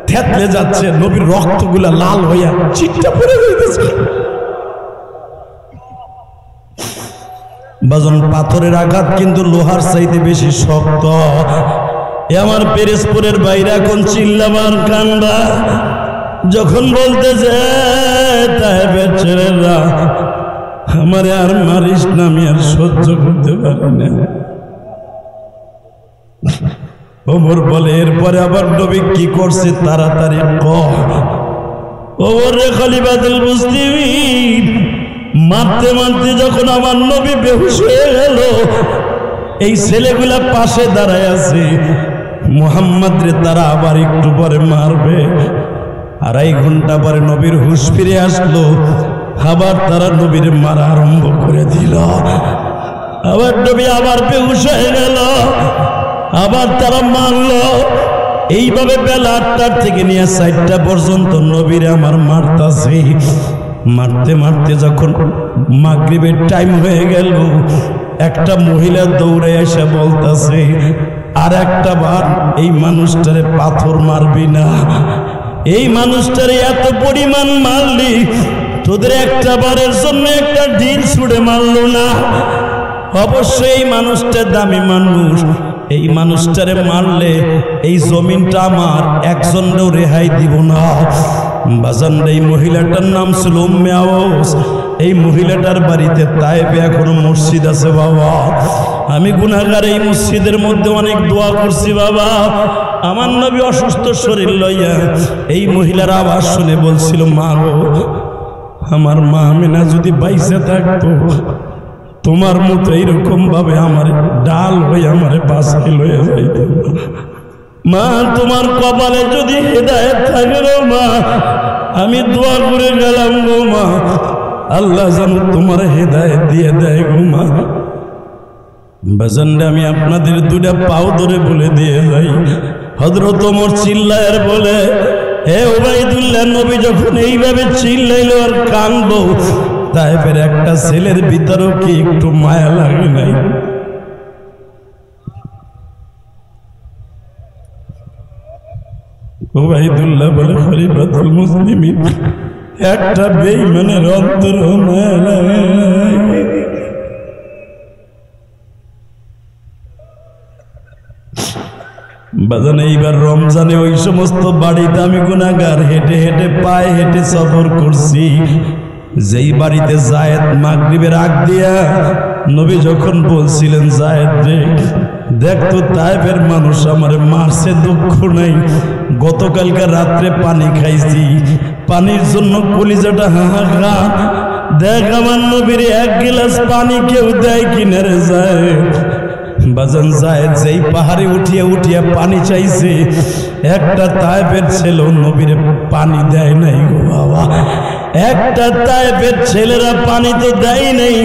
থেতলে যাচ্ছে, নবীর রক্তগুলা লাল হইয়া চিটটা পড়ে যাইতেছে। বাজন, পাথরের আঘাত কিন্তু লোহার চাইতে বেশি শক্ত। আমার পিরোজপুরের বাইরে এখন চিল্লাবার কান্দা যখন বলতেছে, তাইফের ছেলেরা আমারে আর মারিস না, আমি আর সহ্য করতে পারি না। ওমর বলে, এরপরে আবার নবী কি করছে তাড়াতাড়ি কর। ওমর রে খলিফাতুল মুসলিমিন, মারতে মারতে যখন আমার নবী বেহুশ হয়ে গেল, এই ছেলেগুলা পাশে দাঁড়ায় আছে, মুহাম্মদ রে তারা আবার একটু পরে মারবে। 2.5 ঘন্টা পরে নবীর হুঁশ ফিরে আসলো, আবার তারা নবীর মারা আরম্ভ করে দিল। আবার নবী আবার বেহুশ হয়ে গেল, আবার তারা মারল। এইভাবে বেলা 8টা থেকে নিয়ে 4টা পর্যন্ত নবীরে আমার মারতাছে। মারতে মারতে যখন মাগরিবের টাইম হয়ে গেল, একটা মহিলা দৌড়ে এসে বলতেছে, আর একটা বার এই মানুষটারে পাথর মারবি না, এই মানুষটারে এত পরিমাণ মারলি, তোদের একটা বারের জন্য একটা ঢিল ছুড়ে মারলো না। অবশ্যই এই মানুষটা দামি মানুষ, এই মানুষটারে মারলে এই জমিনটা আমার, একজনও রেহাই দিব না। বাজান, এই মহিলাটার নাম ছিল উম্মে আওস। এই মহিলাটার বাড়িতে তায়েফে এখনো মসজিদ আছে বাবা। আমি গুনাহগার, এই মসজিদের মধ্যে অনেক দোয়া করছি বাবা। আমার নবী অসুস্থ শরীর লইয়া এই মহিলার আওয়াজ শুনে বলছিল, মা গো, আমার মা আমিনা যদি বাইসে থাকতো, তোমার মতো এইরকম ভাবে আমার ডাল হয়ে আমারে বাঁচাই লইয়া যাইত। মা, তোমার কপালে যদি হেদায়েত থাকে গো মা, আমি দোয়া করে গেলাম গো মা, আল্লাহ যেন তোমার হেদায়েত দিয়ে দেয় গো মা। বাজানরে, আমি আপনাদের দুটা পাও ধরে বলে দিয়ে যাই, হযরত ওমর চিল্লায় বলে, হে উবাইদুল্লাহ, নবী যখন এইভাবে চিল্লাইল আর কাঁদলো, তায়েফের একটা ছেলের ভিতরেও কি একটু মায়া লাগে নাই? উবাইদুল্লাহ বলে, খলিফাতুল মুসলিমিন, একটা বেঈমানের অন্তর মায়া লাগে নাই। বাজান, এইবার রমজানে ওই সমস্ত বাড়িতে আমি গুনাহগার হেঁটে হেঁটে পায়ে হেঁটে সফর করছি, যেই বাড়িতে যায়েদ মাগরিবের আগ দিয়া নবী যখন বলছিলেন, যায়েদ রে, দেখতো তায়েফের মানুষ আমারে মারছে, দুঃখ নাই, গতকালকে রাত্রে পানি খাইছি, পানির জন্য কলিজাটা হাহাকার, দেখ আমার নবীর এক গিলাস পানি কেউ দেয় কিনা রে যায়েদ। বাজান, যায়েদ যেই পাহাড়ে উঠিয়া উঠিয়া পানি চাইছে, একটা তায়েফের ছেলে নবীর পানি দেয় নাই গো বাবা। একটা তায়েফের ছেলেরা পানি তো দেয় নাই,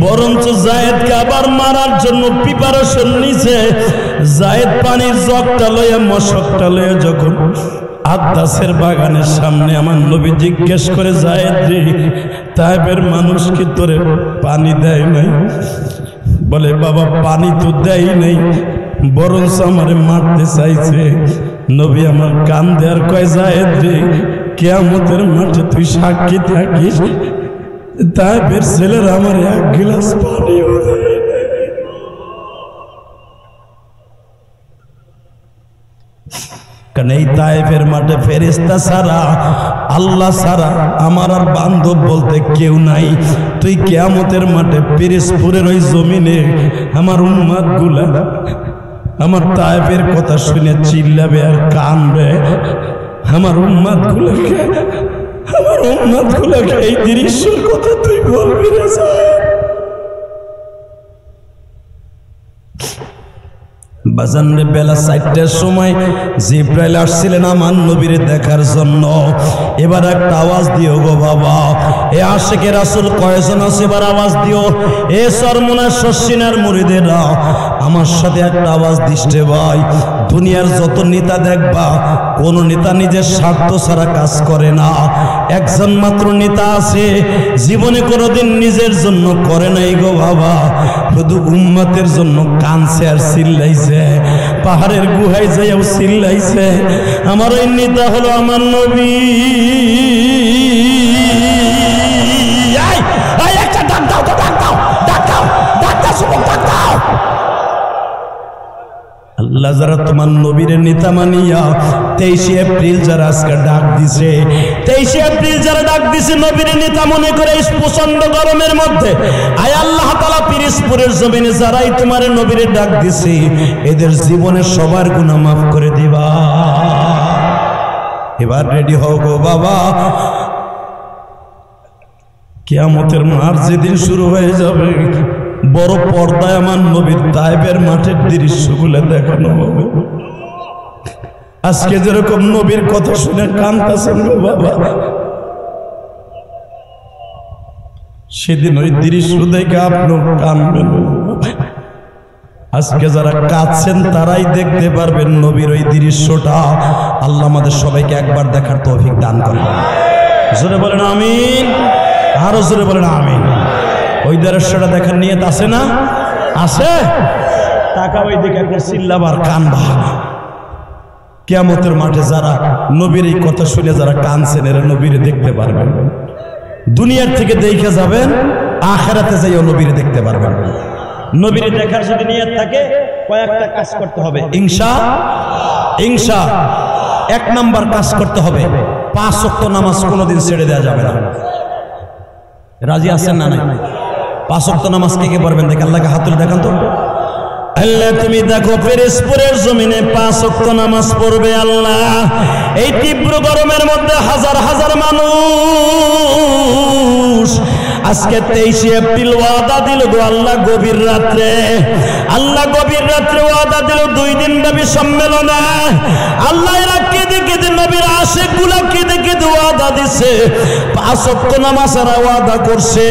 বরঞ্চ যায়েদকে আবার মারার জন্য প্রিপারেশন নিছে। যায়েদ পানির জগটা লইয়া, মশকটা লইয়া যখন আদাসের বাগানের সামনে আমার নবী জিজ্ঞেস করে, যায়েদ রে, তায়েফের মানুষ কি তোরে পানি দেয় নাই? বলে, বাবা, পানি তো দেয় নাই, বরঞ্চ আমারে মারতে চাইছে। নবী আমার কান দেয়ার কয়, যায়েদ রে, কিয়ামতের মাঠে তুই সাক্ষী থাকিস, তায়েফের ছেলেরা আমার এক গ্লাস পানিও দেয় নাই। কারণ এই তায়েফের মাঠে ফেরেশতা ছাড়া, আল্লাহ ছাড়া আমার আর বান্ধব বলতে কেউ নাই। তুই কিয়ামতের মাঠে পিরোজপুরের ওই জমিনে আমার উম্মত গুলা আমার তায়েফের কথা শুনে চিল্লাবে আর কানবে। আমার উম্মত গুলাকে এই দৃশ্যের কথা তুই বলবি রে যায়েদ। বাজানরে, বেলা 4টার সময় জিবরাইল আসছিলেন আমার নবীরে দেখার জন্য। এবার একটা আওয়াজ দিও গো বাবা, এ আশিকে রাসূল কয়জন আছে? এবার আওয়াজ দিও। এ সরমুনা শশিনার মুরিদেরা, আমার সাথে একটা আওয়াজ দিচ্ছে ভাই। দুনিয়ার যত নেতা দেখবা, কোন নেতা নিজের স্বার্থ ছাড়া কাজ করে না। একজন মাত্র নেতা আছে, জীবনে কোনোদিন নিজের জন্য করে নাই গো বাবা, শুধু উম্মতের জন্য কাঁদছে আর চিল্লাইছে, পাহাড়ের গুহায় যাইও চিল্লাইছে। আমার ওই নেতা হলো আমার নবী। একটা ডাক দাও তো, ডাক দাও, ডাক দাও, ডাক দাও, ডাক দাও। আল্লাহ যারা তোমার নবীর নেতা মানিয়া 23 এপ্রিল যারা আজকে ডাক দিছে, 23 এপ্রিল যারা ডাক দিছে নবীর নেতা মনে করে, এই প্রচন্ড গরমের মধ্যে আয় আল্লাহ তাআলা পিরোজপুরের জমিনে যারাই তোমার নবীর ডাক দিছে, এদের জীবনের সবার গুনাহ মাফ করে দিবা। এবার রেডি হও গো বাবা, কিয়ামতের মাঠ যেদিন শুরু হয়ে যাবে, বড় পর্দায় আমার নবীর তায়েফের মাঠের দৃশ্যগুলো দেখানো হবে। আজকে যেরকম নবীর কথা শুনে কাঁদতেছেন গো বাবা, সেদিন ওই দৃশ্য দেখে আপনি কাঁদবেন। আজকে যারা কাঁদছেন তারাই দেখতে পারবেন নবীর ওই দৃশ্যটা। আল্লাহ আমাদের সবাইকে একবার দেখার তৌফিক দান করুন। জোরে বলেন আমিন, আরো জোরে বলেন আমিন। ওই দৃশ্যটা দেখার নিয়ত আছে না? আছে। টাকা ওই দিকে এখন চিল্লাবার কানবা। কিয়ামতের মাঠে যারা নবীর এই কথা শুনে যারা কানছেন এরা নবীরে দেখতে পারবেন। দুনিয়ার থেকে দেখে যাবেন, আখিরাতে যাইও নবীরে দেখতে পারবেন। নবীরে দেখার যদি নিয়ত থাকে কয়েকটা কাজ করতে হবে ইনশাআল্লাহ। এক নাম্বার কাজ করতে হবে, 5 ওয়াক্ত নামাজ কোনোদিন ছেড়ে দেওয়া যাবে না। রাজি আছেন না? নাই 5 ওয়াক্ত নামাজ কে কে পড়বেন? দেখেন, আল্লাহকে হাত তুলে দেখান তো। আল্লাহ তুমি দেখো পেরেসপুরের জমিনে 5 ওয়াক্ত নামাজ পড়বে আল্লাহ। এই তীব্র গরমের মধ্যে হাজার হাজার মানুষ আজকে 23 এপ্রিল ওয়াদা দিল গো আল্লাহ গভীর রাত্রে। আল্লাহ গভীর রাত্রে ওয়াদা দিল 2 দিন ব্যাপী সম্মেলনে। আল্লাহ এরা কেঁদে কেঁদে নবীর আশিকগুলা কেঁদে কেঁদে ওয়াদা দিছে, 5 ওয়াক্ত নামাজের ওয়াদা করছে।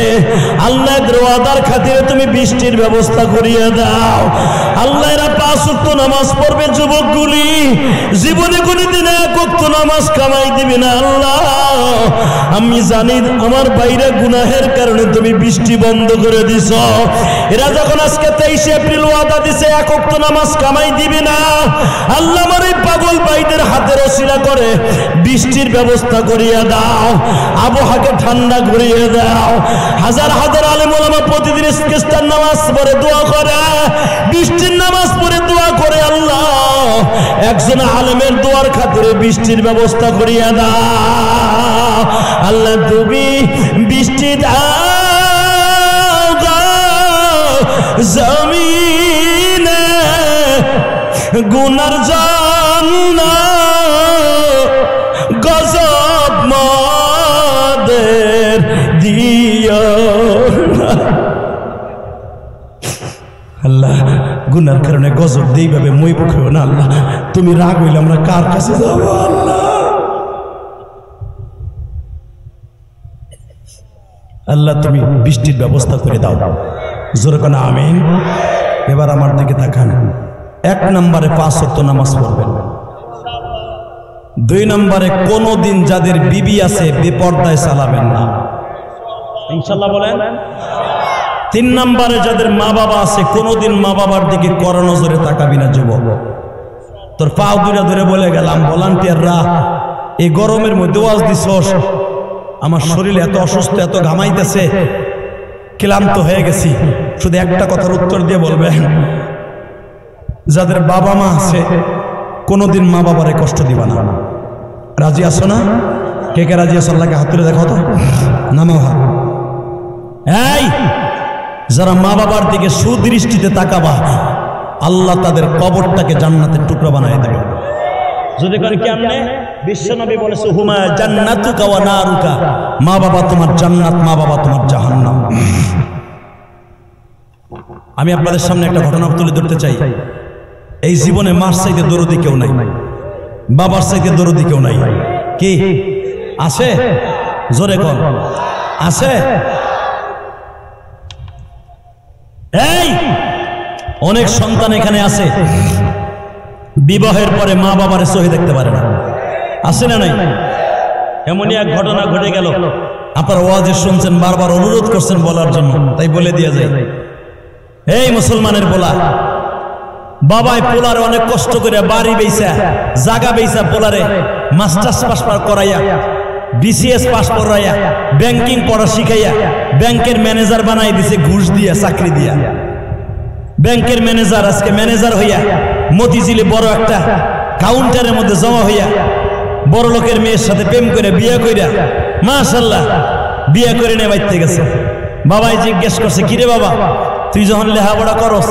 আল্লাহ এর ওয়াদার খাতিরে তুমি বৃষ্টির ব্যবস্থা করিয়ে দাও। আল্লাহ এরা 5 ওয়াক্ত নামাজ পড়বে। যুবকগুলি জীবনে কোনোদিন 1 ওয়াক্ত নামাজ কামাই দিবি না আল্লাহ। আমি জানি আমার বাইরে গুনাহের কারণে তুমি বৃষ্টি বন্ধ করে দিছ। এরা যখন আজকে 23 এপ্রিল ওয়াদা দিছে 1 ওয়াক্ত নামাজ কামাই দিবি না, আল্লাহ আমার এই পাগল ভাইদের হাতের ওসিলা করে বৃষ্টির ব্যবস্থা করিয়ে দাও, আবহাওয়াকে ঠান্ডা করিয়ে দাও। হাজার হাজার আলেম ওলামা প্রতিদিন ইস্তিগফার নামাজ পড়ে দোয়া করে, বৃষ্টির নামাজ পড়ে দোয়া করে। আল্লাহ একজন আলেমের দোয়ার খাতিরে বৃষ্টির ব্যবস্থা করিয়ে দাও। আল্লাহ তুমি বৃষ্টি দাও জমিনে গুনার জন্য গজব মাদের দিও। আল্লাহ গুনার কারণে গজব দেই ভাবে মই পক্ষেও না আল্লাহ। তুমি রাগ হইলে আমরা কার কাছে যাবো আল্লাহ? আল্লাহ তুমি বৃষ্টির ব্যবস্থা করে দাও। জোরে কোন আমিন। এবার আমার দিকে তাকান। 1 নম্বরে 5 ওয়াক্ত নামাজ পড়বেন। 2 নম্বরে কোনদিন যাদের বিবি আছে বেপরদায় চালাবেন না, ইনশাআল্লাহ বলেন। 3 নম্বরে যাদের মা বাবা আছে কোনদিন মা বাবার দিকে কড়া নজরে তাকাবি না। যুবক তোর পাও দুইটা ধরে বলে গেলাম, ভলান্টিয়াররা এই গরমের মধ্যে ওয়াজ দিছস, আমার শরীর এত অসুস্থ, এত ঘামাইতেছে, ক্লান্ত হয়ে গেছি। শুধু একটা কথার উত্তর দিয়ে বলবেন, যাদের বাবা মা আছে কোনোদিন মা বাবারে কষ্ট দিবা না। রাজি আছো না? কে কে রাজি আছো? আল্লাহকে হাত তুলে দেখো তো, নামাও হাত। এই যারা মা বাবার দিকে সুদৃষ্টিতে তাকাবা আল্লাহ তাদের কবরটাকে জান্নাতের টুকরা বানায় দেবে। যদি করে কেমনে? বিশ্বনবী বলেছে হুমা জান্নাতুকা ওয়া নারুকা, মা বাবা তোমার জান্নাত, মা বাবা তোমার জাহান্নাম। আমি আপনাদের সামনে একটা ঘটনা তুলে ধরতে চাই। এই জীবনে মার চাইতে দরদি কেউ নাই, বাবার চাইতে দরদি কেউ নাই। কি আছে? জোরে কর, আছে? এই অনেক সন্তান এখানে আছে বিবাহের পরে মা বাবার সহি দেখতে পারে না, আছে না নাই? এমনই এক ঘটনা ঘটে গেল। আপনারা ওয়াজে শুনছেন, বারবার অনুরোধ করছেন বলার জন্য, তাই বলে দিয়ে যায়। এই মুসলমানের পোলা, বাবায় পোলারে অনেক কষ্ট করে বাড়ি বেচা, জায়গা বেচা, পোলারে মাস্টার্স পাস করাইয়া, বিসিএস পাস করাইয়া, ব্যাংকিং পড়া শিখাইয়া ব্যাংকের ম্যানেজার বানাই দিছে ঘুষ দিয়া, চাকরি দিয়া। ব্যাংকের ম্যানেজার আজকে ম্যানেজার হইয়া মতিঝিলে বড় একটা কাউন্টারের মধ্যে জমা হইয়া বড় লোকের মেয়ের সাথে প্রেম করে বিয়ে কইরা মাশাআল্লাহ বিয়ে করে নিয়ে বাইতে গেছে। বাবাই জিজ্ঞেস করছে, কিরে বাবা তুই যখন লেখাপড়া করস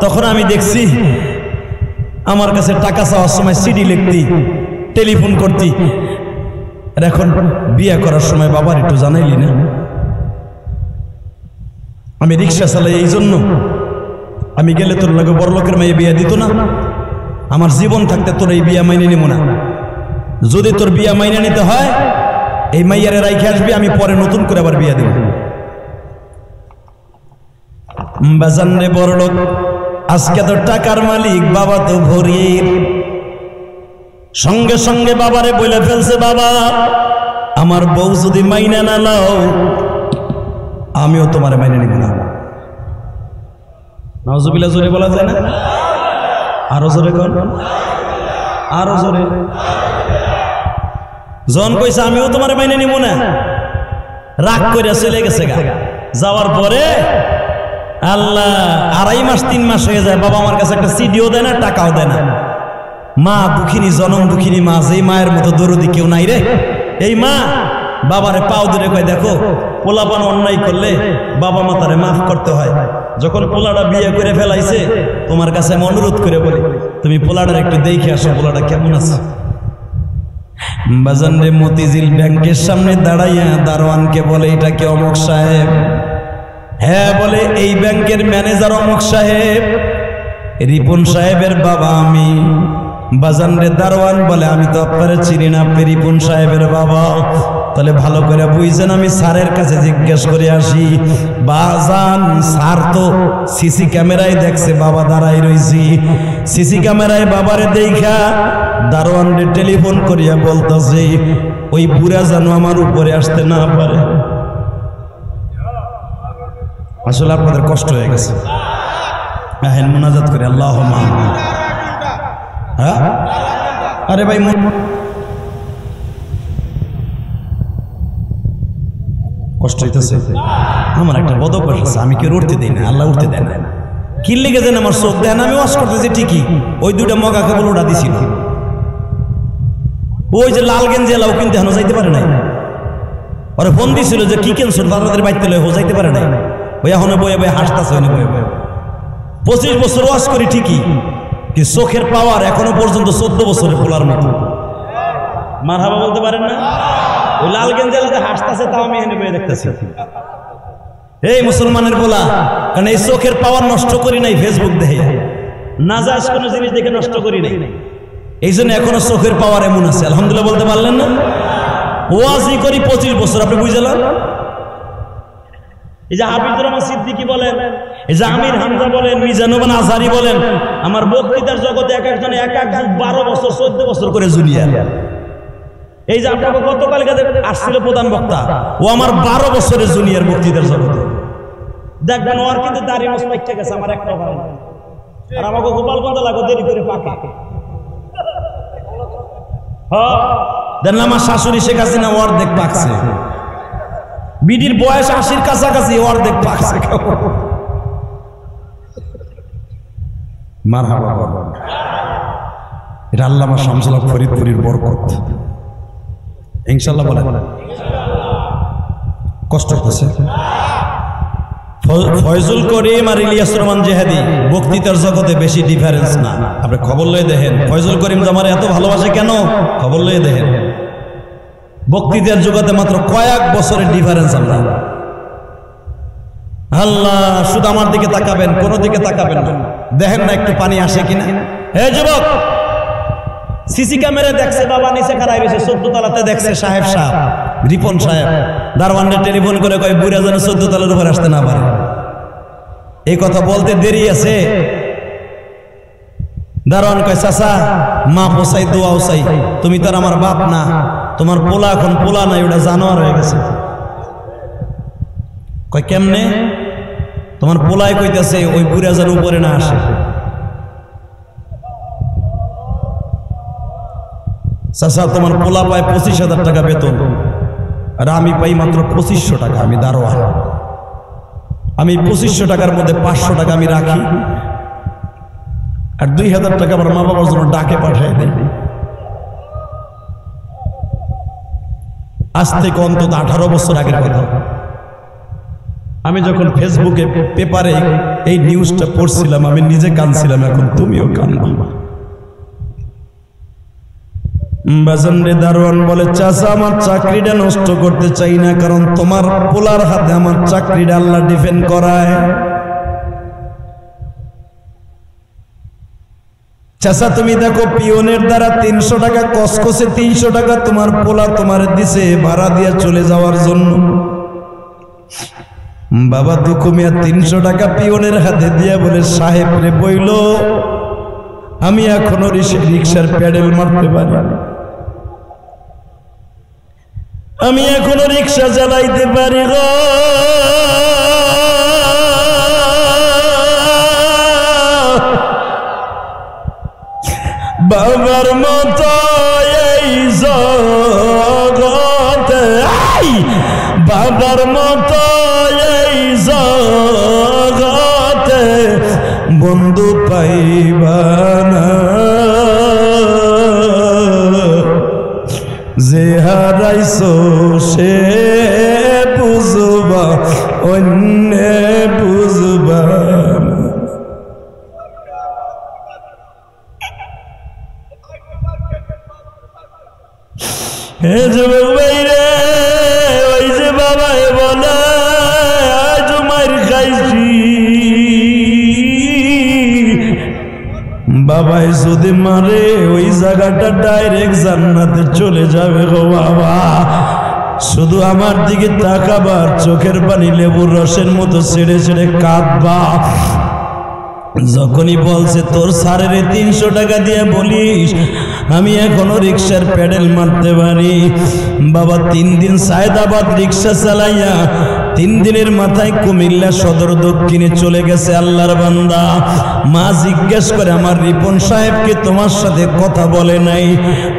তখন আমি দেখছি আমার কাছে টাকা চাওয়ার সময় সিডি লিখতি, টেলিফোন করতি, এখন বিয়ে করার সময় বাবার একটু জানাইলি না? আমি রিক্সা চালাই, এই জন্য আমি গেলে তোর লাগে বড় লোকের মেয়ে বিয়ে দিত না। আমার জীবন থাকতে তোর এই বিয়া মাইনে নিব না। যদি তোর বিয়া মাইনে নিতে হয় এই মাইয়ারে রাইখে আসবি, আমি পরে নতুন করে আবার বিয়া দেব। বাজান রে বড় লোক, আজকে তো টাকার মালিক, বাবা তো গরিব। সঙ্গে সঙ্গে বাবারে বলে ফেলছে, বাবা আমার বউ যদি মাইনা না লও আমিও তোমার মাইনে নিব না। নাউজুবিল্লাহ জোরে বলা যায় না? আরো জোরে কর, আরো জোরে। জন কইছে আমিও তোমার মাইনে নিব না, রাগ করে চলে গেছে গা। যাওয়ার পরে আল্লাহ 2.5 মাস 3 মাস হয়ে যায়, বাবা আমার কাছে একটা সিডিও দেয় না, টাকাও দেয় না। মা দুঃখিনী, জনম দুঃখিনী মা, যেই মায়ের মতো দরদি কেউ নাই রে। এই মা বাবারে পাও ধরে কয়, দেখো পোলাপান অন্যায় করলে বাবা মা তারে মাফ করতে হয়। যখন পোলাটা বিয়ে করে ফেলাইছে, তোমার কাছে আমি অনুরোধ করে বলি, তুমি পোলাটার একটু দেখে আসো, পোলাটা কেমন আছে। বাজান রে, মতিঝিল ব্যাংকের সামনে দাঁড়াইয়া দারোয়ানকে বলে, এটা কি অমুক সাহেব? হ্যাঁ বলে, এই ব্যাংকের ম্যানেজার অমুক সাহেব, রিপন সাহেবের বাবা আমি। বাজান রে, দারোয়ান বলে, আমি তো আপনারে চিনি না, আপনি রিপন সাহেবের বাবা? তাহলে ভালো করে বুঝছেন, আমি স্যারের কাছে জিজ্ঞেস করে আসি। বাজান, স্যার তো সিসি ক্যামেরায় দেখছে বাবা দাঁড়াই রইছি, সিসি ক্যামেরায় বাবারে দেখা দারোয়ান রে টেলিফোন করিয়া বলতেছে, ওই বুড়া যেন আমার উপরে আসতে না পারে। আসলে আপনাদের কষ্ট হয়ে গেছে, হ্যাঁ মুনাজাত করে আল্লাহুম্মা আমিন। হ্যাঁ আরে ভাই, কষ্ট হইতেছে। আমার একটা বদ অভ্যাস আছে, আমি কেউ উঠতে দিই না, আল্লাহ উঠতে দেয় না। কি লেগে যেন আমার চোখ দেয় না, আমি ওয়াশ করতেছি ঠিকই, ওই 2টা মগা কেবল ওটা দিছিল। ওই যে লাল গেঞ্জি এলাও কিন্তু এখনো যাইতে পারে নাই। ওরা ফোন দিছিল যে কি ক্যান্সার তাদের বাইতে লয়, যাইতে পারে নাই। ওই এখনো বয়ে বয়ে হাসতেছে, 25 বছর ওয়াশ করি ঠিকই, কি চোখের পাওয়ার এখনো পর্যন্ত 14 বছরের পোলার মতো। মারহাবা বলতে পারেন না? ওই লাল গেঞ্জি এলাতে হাসতেছে, তাও আমি এখানে বয়ে দেখতেছি। এই মুসলমানের পোলা, কারণ এই চোখের পাওয়ার নষ্ট করি নাই ফেসবুক দেখে, নাজায়েজ কোনো জিনিস দেখে নষ্ট করি নাই, এই জন্য এখনো চোখের পাওয়ার এমন আছে। আলহামদুলিল্লাহ বলতে পারলেন না? ওয়াজি করি 25 বছর, আপনি বুঝলেন? এই যে হাফিজুর রহমান সিদ্দিকী বলেন, এই যে আমির হামজা বলেন, মিজানুর আজহারি বলেন, আমার বক্তৃতার জগতে এক একজনে এক এক যুগ 12 বছর 14 বছর করে জুনিয়র। এই যে আপনাকে গতকাল আসছিল প্রধান বক্তা, ও আমার 12 বছরের জুনিয়র বক্তৃতার জগতে। দেখবেন ওর কিন্তু দাড়ি মোস্তাক ঠিক আছে, আমার একটা ভাই। আর আমাকে গোপালগঞ্জ লাগো দেরি করে পাকা। হ্যাঁ দেন আমার শাশুড়ি শেখ হাসিনা অর্ধেক পাকছে, বিডির বয়স 80-র কাছাকাছি, অর্ধেক পাকছে। মারহাবা বল, এটা আল্লামা শামসুল হক ফরিদপুরীর বরকত। ইনশাআল্লাহ বলেন। কষ্ট হচ্ছে। ফয়জুল করিম আর ইলিয়াস রহমান জেহাদি বক্তৃতার জগতে বেশি ডিফারেন্স না। আপনি খবর লয়ে দেখেন, ফয়জুল করিম আমার এত ভালোবাসে কেন, খবর লয়ে দেখেন। বক্তৃতার জগতে মাত্র কয়েক বছরের ডিফারেন্স। আমরা আল্লাহ, শুধু আমার দিকে তাকাবেন, কোন দিকে তাকাবেন না, দেখেন না একটু পানি আসে কিনা। হে যুবক, সিসি ক্যামেরা দেখছে বাবা নিচে খাড়াই রয়েছে, 14 তলাতে দেখছে সাহেব সাহেব রিপন সাহেব, দারওয়ানকে টেলিফোন করে কয় বুড়া যেন 14 তলার উপর আসতে না পারে। এই কথা বলতে দেরি আছে, দারওয়ান কয় চাচা মা পোসাই দোয়াও চাই, তুমি তো আমার বাপ না, তোমার পোলা এখন পোলা নাই, ওটা জানোয়ার হয়ে গেছে। কয় কেমনে? তোমার পোলায় কইতাছে ওই বুড়া যেন উপরে না আসে। চাচা তোমার পোলা পায় 25,000 টাকা বেতন, আর আমি পাই মাত্র 2500 টাকা, আমি দারোয়ান। আমি 2500 টাকার মধ্যে 500 টাকা আমি রাখি, আর 2000 টাকা আমার মা বাবার জন্য ডাকে পাঠায় দেয়। আজ থেকে অন্তত 18 বছর আগের কথা। আমি যখন ফেসবুকে পেপারে এই নিউজটা পড়ছিলাম, আমি নিজে কাঁদছিলাম, এখন তুমিও কাঁদবা। বাজানরে দারোয়ান বলে, চাচা আমার চাকরিটা নষ্ট করতে চাই না, কারণ তোমার পোলার হাতে আমার চাকরিটা আল্লাহ ডিফেন্ড করায়। চাচা তুমি দেখো, পিওনের দ্বারা 300 টাকা কসকসে 300 টাকা তোমার পোলা তোমার দিছে ভাড়া দিয়ে চলে যাওয়ার জন্য। বাবা দুঃখ মিয়া 300 টাকা পিওনের হাতে দিয়া বলে, সাহেব রে বইল আমি এখনো রিক্সার প্যাডেল মারতে পারি। আমি এখনো রিক্সা চালাইতে পারি গো। বাবার মতো এই জগতে, বাবার মতো এই জগতে বন্ধু পাইবা না, যে হারাইছো সে বুঝবা অন্য বুঝবা। হে যুবক ভাই রে, ওই যে বাবাই বলে আজ মার খাইছি, বাবাই যদি মারে ওই জায়গাটা ডাইরেক্ট জান্নাতে চলে যাবে গো বাবা। শুধু আমার দিকে তাকাবার, চোখের পানি লেবুর রসের মতো ছেড়ে ছেড়ে কাঁদবা। যখনই বলছে তোর স্যারের 300 টাকা দিয়ে বলিস আমি এখনো রিক্সার প্যাডেল মারতে পারি, বাবা 3 দিন সায়দাবাদ রিক্সা চালাইয়া 3 দিনের মাথায় কুমিল্লা সদর দক্ষিণে চলে গেছে আল্লাহর বান্দা। মা জিজ্ঞেস করে আমার রিপন সাহেবকে তোমার সাথে কথা বলে নাই,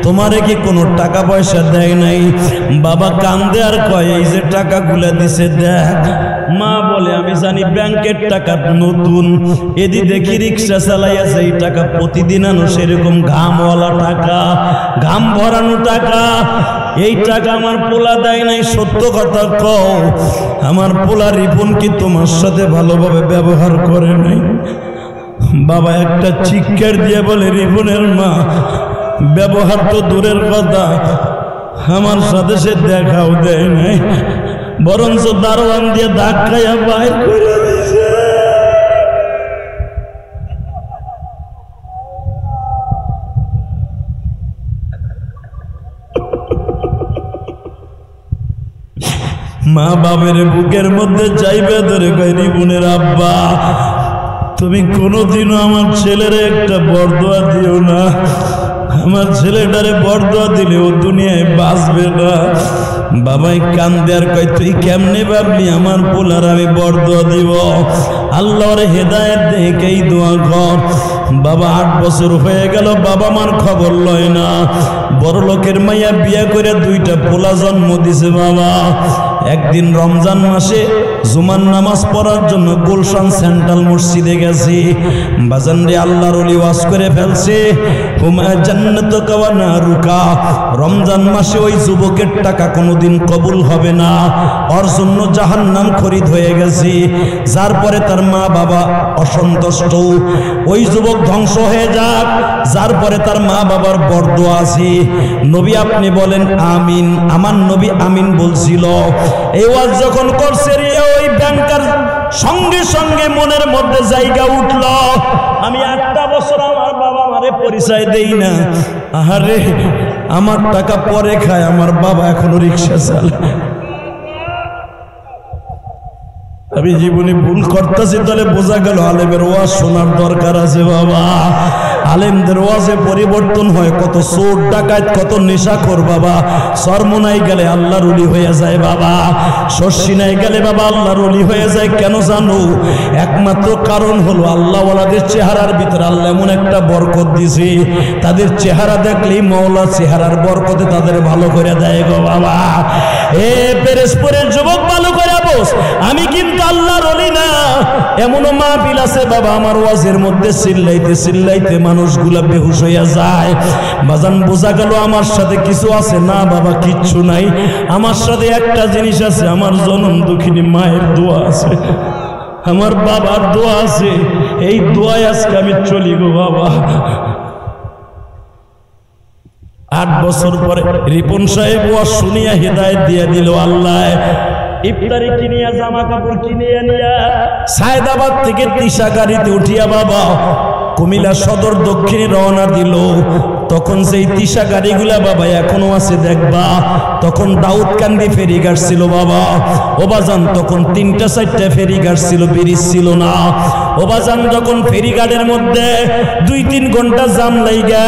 তোমারে কি কোনো টাকা পয়সা দেয় নাই? বাবা কান্দে আর কয় এই যে টাকাগুলা দিছে দেখ। মা বলে আমি জানি ব্যাংকের টাকা নতুন, এদি দেখি রিক্সা চালাইয়াছে এই টাকা প্রতিদিন আনো, সেরকম ঘামওয়ালা টাকা, ঘাম ভরানো টাকা, এই টাকা আমার পোলা দেয় নাই। সত্য কথা কও, আমার পোলা রিপন কি তোমার সাথে ভালোভাবে ব্যবহার করে নাই? বাবা একটা চিৎকার দিয়ে বলে রিপনের মা ব্যবহার তো দূরের কথা, আমার সাথে সে দেখাও দেয় নাই, বরঞ্চ দারোয়ান দিয়ে ধাক্কাইয়া বাইর করে দিয়েছে। মা বাবের বুকের মধ্যে চাইবে ধরে কয় রিপনের আব্বা তুমি কোনোদিনও আমার ছেলের একটা বরদোয়া দিও না, আমার ছেলেটারে বরদোয়া দিলে ও দুনিয়ায় বাঁচবে না। বাবাই কান্দে আর কয় তুই কেমনে ভাবলি আমার পোলার আমি বরদোয়া দিব? আল্লাহর হেদায়েত দেখেই দোয়া কর। বাবা 8 বছর হয়ে গেল বাবা মার খবর লয় না, বড় লোকের মাইয়া বিয়া করে 2টা পোলা জন্ম দিছে বাবা। একদিন রমজান মাসে জুমার নামাজ পড়ার জন্য গুলশান সেন্ট্রাল মসজিদে গেছি, বাজান রে আল্লাহর ওলি ওয়াজ করে ফেলছে হুমা জান্নাতুকা ওয়া নারুকা, রমজান মাসে ওই যুবকের টাকা কোনোদিন কবুল হবে না, ওর জন্য জাহান্নাম খরিদ হয়ে গেছে। যার পরে তার মা বাবা অসন্তুষ্ট, ওই যুবক ধ্বংস হয়ে যাক, যার পরে তার মা বাবার বরদোয়া আছে। নবী আপনি বলেন আমিন। আমার নবী আমিন বলছিল। এই ওয়াজ যখন করছে ওই ব্যাংকার সঙ্গে সঙ্গে মনের মধ্যে জায়গা উঠল, আমি 8টা বছর আমার বাবা মারে পরিচয় দেই না, আহারে আমার টাকা পরে খায়, আমার বাবা এখনো রিক্সা চালায়। আমি জীবনে ভুল করতেছি, তাহলে বোঝা গেল আলেমের ওয়াজ শোনার দরকার আছে বাবা। আলেমদের ওয়াজে পরিবর্তন হয়, কত চোর ডাকাত কত নেশাখোর বাবা সরমনাই গেলে আল্লাহর ওলি হয়ে যায় বাবা, শর্ষিনাই গেলে বাবা আল্লাহর ওলি হয়ে যায়। কেন জানো? একমাত্র কারণ হলো আল্লাহওয়ালাদের চেহারার ভিতরে আল্লাহ এমন একটা বরকত দিছে, তাদের চেহারা দেখলেই মাওলা চেহারার বরকতে তাদের ভালো করে দেয় গো বাবা। এ পেরেশপুরের যুবক ভালো করে বস, আমি কিন্তু আল্লাহর ওলি না। এমনও মাহফিল আছে বাবা আমার ওয়াজের মধ্যে চিল্লাইতে চিল্লাইতে মানুষগুলা বেহুশ হইয়া যায়। বাজান বোঝা গেল আমার সাথে কিছু আছে না বাবা? কিচ্ছু নাই। আমার সাথে একটা জিনিস আছে, আমার জনম দুঃখিনী মায়ের দোয়া আছে, আমার বাবার দোয়া আছে। এই দোয়ায় আজকে আমি চলি গো বাবা। 8 বছর পরে রিপন সাহেব ওয়াজ শুনিয়া হেদায়েত দিয়ে দিল আল্লাহ। ইফতারি কিনিয়া জামা কাপড় কিনিয়া নিয়া সায়দাবাদ থেকে তিশা গাড়িতে উঠিয়া বাবা কুমিল্লা সদর দক্ষিণে রওনা দিল। তখন সেই তিসা গাড়িগুলা বাবা এখনো আছে দেখবা। তখন দাউদকান্দি ফেরিঘাট ছিল বাবা। ওবাজান তখন 3টা 4টা ফেরিঘাট ছিল, ব্রিজ ছিল না। ওবাজান যখন ফেরিঘাটের মধ্যে 2-3 ঘন্টা জাম লাইগা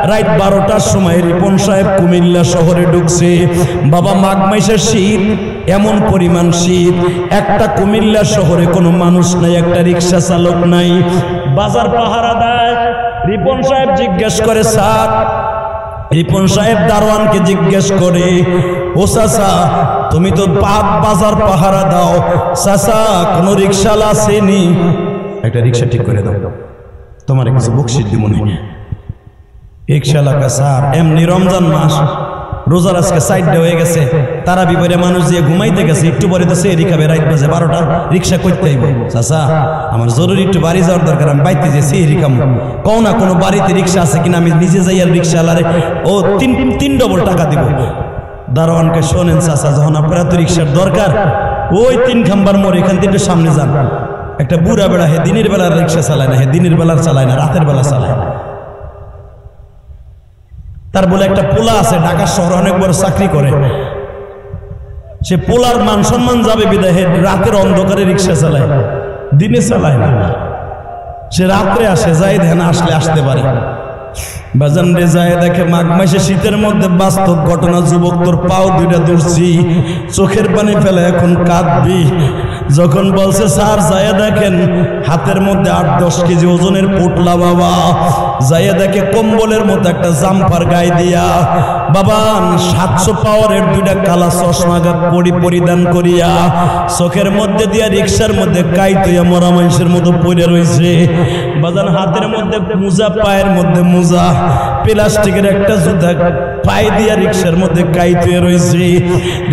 রাত 12টার সময় রিপন সাহেব কুমিল্লা শহরে ঢুকছে বাবা। মাঘ মাসের শীত, এমন পরিমাণ শীত, একটা কুমিল্লা শহরে কোনো মানুষ নাই, একটা রিক্সা চালক নাই। বাজার পাহারা দেয়। রিপন সাহেব জিজ্ঞেস করে স্যার, রিপন সাহেব দারোয়ানকে জিজ্ঞেস করে, ও চাচা তুমি তো বাজার পাহারা দাও, চাচা কোনো রিক্সাওয়ালা আসেনি? একটা রিক্সা ঠিক করে দাও, তোমার কিছু বকশিশ দিব মনে। রিক্সাওয়ালা স্যার এমনি রমজান মাস, রোজার আজকে 4টা হয়ে গেছে, তারা বিপরে মানুষ দিয়ে ঘুমাইতে গেছে, একটু পরে তো সেহরি খাবে, রাত বাজে 12টা, রিক্সা করতে আইব। চাচা আমার জরুরি একটু বাড়ি যাওয়ার দরকার, আমি বাইতে যে সেহরি খাম, কও না কোনো বাড়িতে রিক্সা আছে কিনা, আমি নিজে যাই আর রিক্সাওয়ালারে ও 3 ডবল টাকা দিব। দারোয়ানকে শোনেন চাচা, যখন আপনার এত রিক্সার দরকার, ওই 3 খাম্বার মোড় এখান থেকে সামনে যান। একটা বুড়া বেড়া, হে দিনের বেলার রিক্সা চালায় না, হে দিনের বেলার চালায় না, রাতের বেলা চালায়। তার বলে একটা পোলা আছে ঢাকা শহরে অনেক বড় চাকরি করে, সে পোলার মান সম্মান যাবে বিদায় হে রাতের অন্ধকারে রিক্সা চালায়, দিনে চালায় না। সে রাত্রে আসে, যায় ধ্যান আসলে আসতে পারে। বাজান রে যায় দেখে মাঘ মাসে শীতের মধ্যে বাস্তব ঘটনা, যুবক তোর পাও 2টা ধরছি, চোখের পানি ফেলে এখন কাঁদবি। যখন বলছে স্যার যায় দেখেন হাতের মধ্যে 8-10 কেজি ওজনের পোটলা বাবা, যায় দেখে কম্বলের মতো একটা জাম্পার গায়ে দিয়া বাবা 700 পাওয়ারের 2টা কালা চশমা পরিধান করিয়া চোখের মধ্যে দিয়া রিক্সার মধ্যে কাইতইয়া মরা মানুষের মতো পড়ে রয়েছে। বাজান হাতের মধ্যে মোজা, পায়ের মধ্যে মোজা, প্লাস্টিকের একটা জুতা পায়ে দিয়া রিক্সার মধ্যে কাইতইয়া রয়েছে।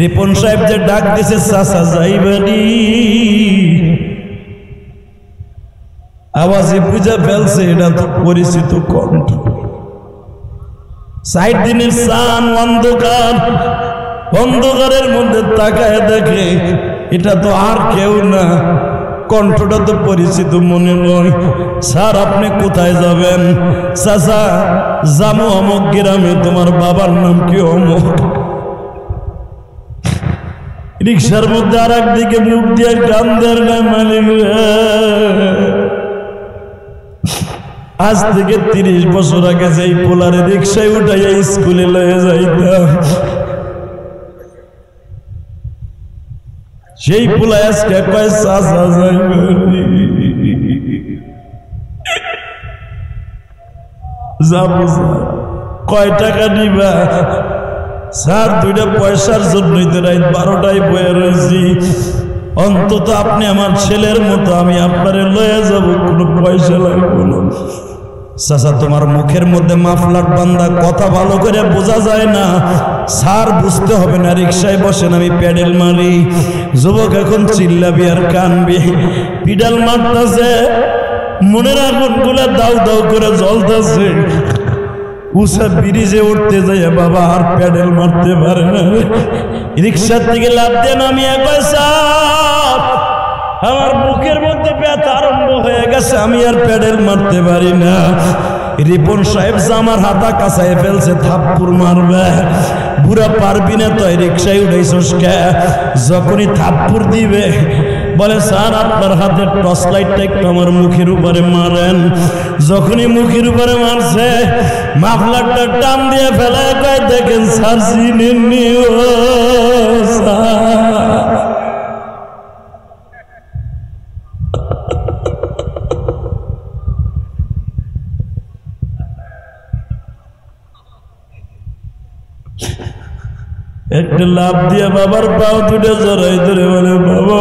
রিপন সাহেব যে ডাক দিছে চাচা যাইবানি, আওয়াজে বুঝা ফেলছে এটা তো পরিচিত কণ্ঠ। 60 দিনের চান অন্ধকার, অন্ধকারের মধ্যে তাকায় দেখে এটা তো আর কেউ না, কণ্ঠটা তো পরিচিত মনে নয়। স্যার আপনি কোথায় যাবেন? চাচা যাবো অমুক গ্রামে, তোমার বাবার নাম কি? অমুক। রিক্সার মধ্যে আর একদিকে মুখ দিয়ে কান দেয় মালিক, আজ থেকে 30 বছর আগে যেই পোলারে রিক্সায় উঠাইয়া স্কুলে লয়ে যাইতাম, সেই পোলায় আজকে কয় চাচা যাইবে, যাবো কয় টাকা নিবা? স্যার 2টা পয়সার জন্যই তো রাত 12টায় বয়ে রয়েছি, অন্তত আপনি আমার ছেলের মতো, আমি আপনারে লয়ে যাব, কোনো পয়সা লাগবে না। চাচা তোমার মুখের মধ্যে মাফলার বান্ধা, কথা ভালো করে বোঝা যায় না। স্যার বুঝতে হবে না, রিক্সায় বসেন, আমি প্যাডেল মারি। যুবক এখন চিল্লাবি আর কানবি, পিডাল মারতেছে, মনের আগুনগুলা দাউ দাউ করে জ্বলতেছে। উষা ব্রিজে উঠতে যায় বাবা আর প্যাডেল মারতে পারে না, রিক্সার থেকে লাফ দিয়ে নামিয়ে কয় স্যার আমার বুকের মধ্যে ব্যথা আরম্ভ হয়ে গেছে, আমি আর প্যাডেল মারতে পারি না। রিপন সাহেব জামার হাতা কাছায় ফেলছে, থাপ্পড় মারবে। বুড়া পারবি না তো, রিক্সায় উঠাইছস কে? যখনই থাপ্পড় দিবে বলে স্যার আপনার হাতের টর্চ লাইটটা একটু আমার মুখের উপরে মারেন। যখনই মুখের উপরে মারছে মাফলারটা টান দিয়ে ফেলায় কয় দেখেন স্যার চিনেননি, ও একটা লাভ দিয়ে বাবার পাও 2টা জড়াই ধরে বলে বাবা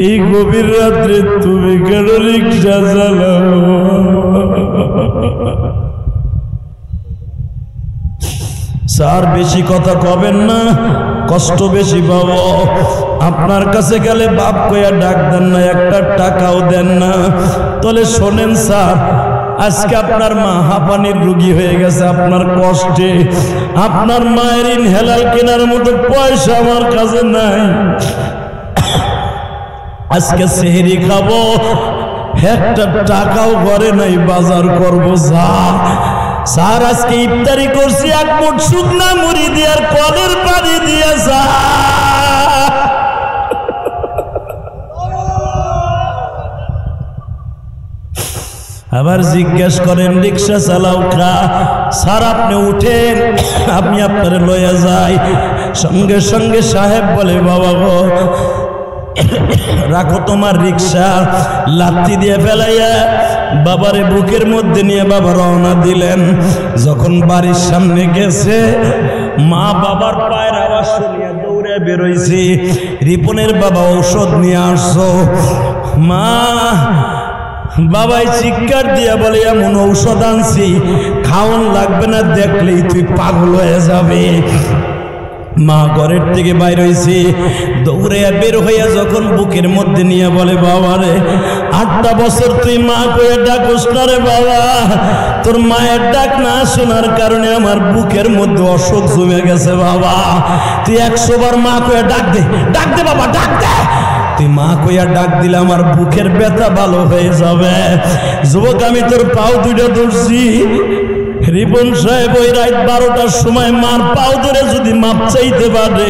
এই গভীর রাত্রে তুমি কেন রিক্সা চালাও? স্যার বেশি কথা কবেন না, কষ্ট বেশি পাবো। আপনার কাছে গেলে বাপ কইয়া ডাক দেন না, একটা টাকাও দেন না। তাহলে শোনেন স্যার, আজকে আপনার মা হাঁপানির রোগী হয়ে গেছে, আপনার কষ্টে আপনার মায়ের ইনহেলার কেনার মতো পয়সা আমার কাছে নাই। আজকে সেহরি খাবো, একটা টাকাও ঘরে নাই, বাজার করবো যা। স্যার আজকে ইফতারি করছি, এক মুঠ শুকনা মুড়ি দিয়ে আর কলের পানি দিয়ে যা। আবার জিজ্ঞেস করেন রিক্সা চালাও খা, স্যার আপনি উঠেন, আপনি আপনারে লইয়া যাই। সঙ্গে সঙ্গে সাহেব বলে বাবা গো রাখো তোমার রিক্সা, লাথি দিয়ে ফেলাইয়া বাবারে বুকের মধ্যে নিয়ে বাবা রওনা দিলেন। যখন বাড়ির সামনে গেছে, মা বাবার পায়ের আওয়াজ শুনিয়া দৌড়ে বেরোইছি, রিপনের বাবা ঔষধ নিয়ে আসছো। মা বাবাই চিৎকার দিয়া বলে এমন ঔষধ আনছি খাওয়ান লাগবে না, দেখলেই তুই পাগল হয়ে যাবে। মা ঘরের থেকে বাইর হয়েছে, দৌড়ে বের হইয়া যখন বুকের মধ্যে নিয়ে বলে বাবারে 8টা বছর তুই মা কয়ে ডাকস না রে বাবা, তোর মায়ের ডাক না শোনার কারণে আমার বুকের মধ্যে অসুখ জমে গেছে বাবা, তুই 100 বার মা কয়ে ডাক দে, ডাক দে বাবা, ডাক দে। তুই মা কইয়া ডাক দিলে আমার বুকের ব্যথা ভালো হয়ে যাবে। যুবক আমি তোর পাও দুইটা ধরছি। রিপন সাহেব ওই রাত 12টার সময় মার পাও ধরে যদি মাপ চাইতে পারে,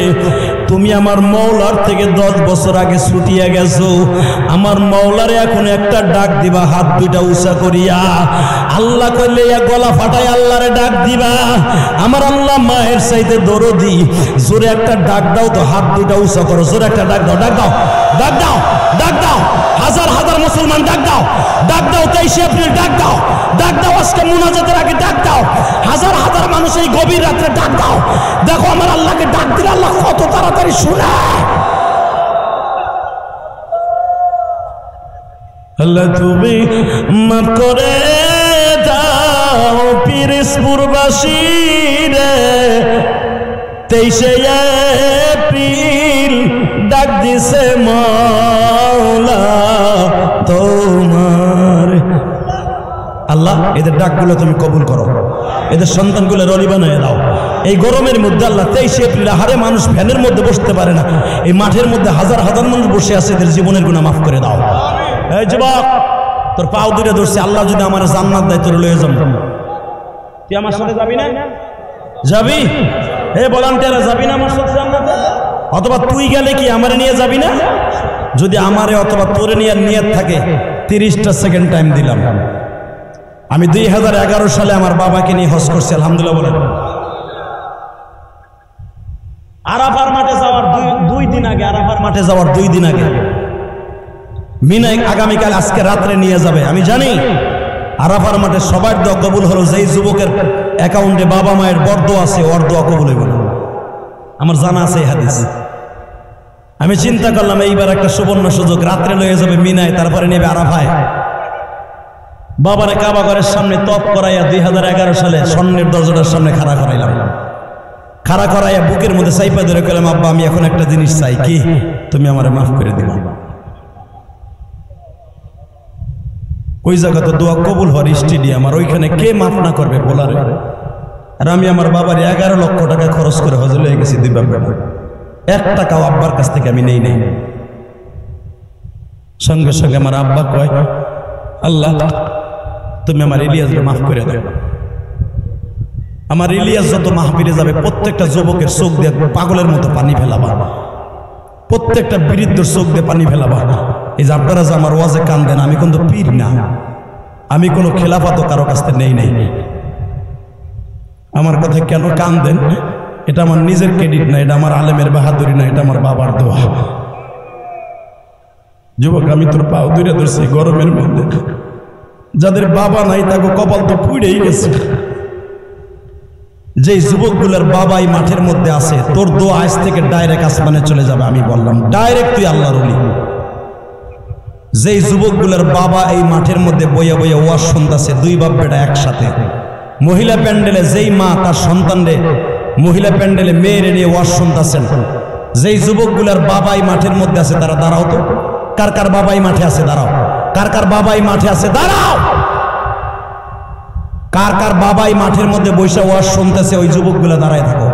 তুমি আমার মওলার থেকে 10 বছর আগে ছুটিয়া গেছো, আমার মওলারে এখন একটা ডাক দিবা হাত দুইটা উঁচা করিয়া। আল্লাহ কইলে গলা ফাটাই আল্লাহরে ডাক দিবা। আমার আল্লাহ মায়ের চাইতে দরদি, জোরে একটা ডাক দাও তো, হাত দুইটা উঁচা করো, জোরে একটা ডাক দাও, ডাক দাও, ডাক দাও, ডাক দাও। হাজার হাজার মুসলমান ডাক দাও, ডাক দাও। 23 এপ্রিল ডাক দাও, ডাক দাও। আজকে মুনাজাতের আগে ডাক দাও। হাজার হাজার মানুষ এই গভীর রাত্রে ডাক দাও। দেখো আমার আল্লাহকে ডাক দিলে আল্লাহ কত তাড়াতাড়ি শুনে। আল্লাহ তুমি মাফ করে দাও পিরোজপুরবাসী রে, 23 এপ্রিল ডাক দিছে মাওলা তোমার। আল্লাহ এদের ডাকগুলো তুমি কবুল করো, এদের সন্তানগুলো রলি বানিয়ে দাও। এই গরমের মধ্যে আল্লাহ 23 এপ্রিল হারে মানুষ ফ্যানের মধ্যে বসতে পারে না, এই মাঠের মধ্যে হাজার হাজার মানুষ বসে আছে, এদের জীবনের গুনাহ মাফ করে দাও। এই যুবক তোর পাও দুইটা ধরছে, আল্লাহ যদি আমার জান্নাত দেয় তোর লয়ে যাব। তুই আমার সাথে যাবি না? যাবি? হে ভলান্টিয়াররা যাবি না আমার সাথে জান্নাতে? অথবা তুই গেলে কি আমারে নিয়ে যাবি না? যদি আমারে অথবা তোরে নিয়ে নিয়ত থাকে 30টা সেকেন্ড টাইম দিলাম। আমি 2011 সালে আমার বাবাকে নিয়ে হজ করছি, আলহামদুলিল্লাহ বলেন। আরাফার মাঠে যাওয়ার 2 দিন আগে, আরাফার মাঠে যাওয়ার 2 দিন আগে মিনায় আগামীকাল আজকে রাত্রে নিয়ে যাবে। আমি জানি আরাফার মাঠে সবার দোয়া কবুল হলো, যেই যুবকের অ্যাকাউন্টে বাবা মায়ের বরদোয়া আছে ওর দোয়া কবুল হইব না, আমার জানা আছে এই হাদিস। আমি চিন্তা করলাম এইবার একটা সুবর্ণ সুযোগ, রাত্রে লয়ে যাবে মিনায়, তারপরে নেবে আরাফায়। বাবারে কাবা ঘরের সামনে তপ করাইয়া 2011 সালে স্বর্ণের দরজাটার সামনে খাড়া করাইলাম। খাড়া করাইয়া বুকের মধ্যে চাইপা ধরে কইলাম, আব্বা আমি এখন একটা জিনিস চাই, কি? তুমি আমারে মাফ করে দিবা। ওই জায়গা তো দোয়া কবুল হওয়ার স্টেডিয়াম, আর ওইখানে কে মাফ না করবে বলারে। আর আমি আমার বাবার 11 লক্ষ টাকা খরচ করে হজে লয়ে গেছি 2 বার। 1 টাকাও আব্বার কাছ থেকে আমি নেই নাই। সঙ্গে সঙ্গে আমার আব্বা কয়, আল্লাহ তুমি আমার ইলিয়াসকে মাফ করে দাও। আমার ইলিয়াস যত মাহফিলে যাবে প্রত্যেকটা যুবকের চোখ দিয়ে পাগলের মতো পানি ফেলাবা, প্রত্যেকটা বৃদ্ধর চোখ দিয়ে পানি ফেলাবা। এই যে আপনারা যে আমার ওয়াজে কান দেন, আমি কিন্তু পীর না, আমি কোনো খেলাফাতও কারো কাছ থেকে নেই নাই। আমার কথা কেন কান দেন, এটা আমার নিজের ক্রেডিট না, এটা আমার আলেমের বাহাদুরি না, এটা আমার বাবার দোয়া। যুবক আমি তোর পাও দূরে ধরছি গরমের মধ্যে, যাদের বাবা নাই তাকে কপাল তো পুড়েই গেছে। যে যুবকগুলোর বাবা এই মাঠের মধ্যে আছে, তোর দোয়া আজ থেকে ডাইরেক্ট আসমানে চলে যাবে। আমি বললাম ডাইরেক্ট তুই আল্লাহর ওলি। যেই যুবকগুলোর বাবা এই মাঠের মধ্যে বইয়া বইয়া ওয়াজ শুনতেছে, 2 বাপ বেটা একসাথে, মহিলা প্যান্ডেলে যেই মা তার সন্তানরে মহিলা প্যান্ডেলে মেয়েরে নিয়ে ওয়াজ শুনতেছেন, যেই যুবকগুলোর বাবা এই মাঠের মধ্যে আছে তারা দাঁড়াও তো। কার কার বাবাই মাঠে আছে দাঁড়াও, কার কার বাবাই মাঠে আছে দাঁড়াও, কার কার বাবাই মাঠের মধ্যে বৈশা ওয়াজ শুনতেছে ওই যুবকগুলো দাঁড়ায় থাকো।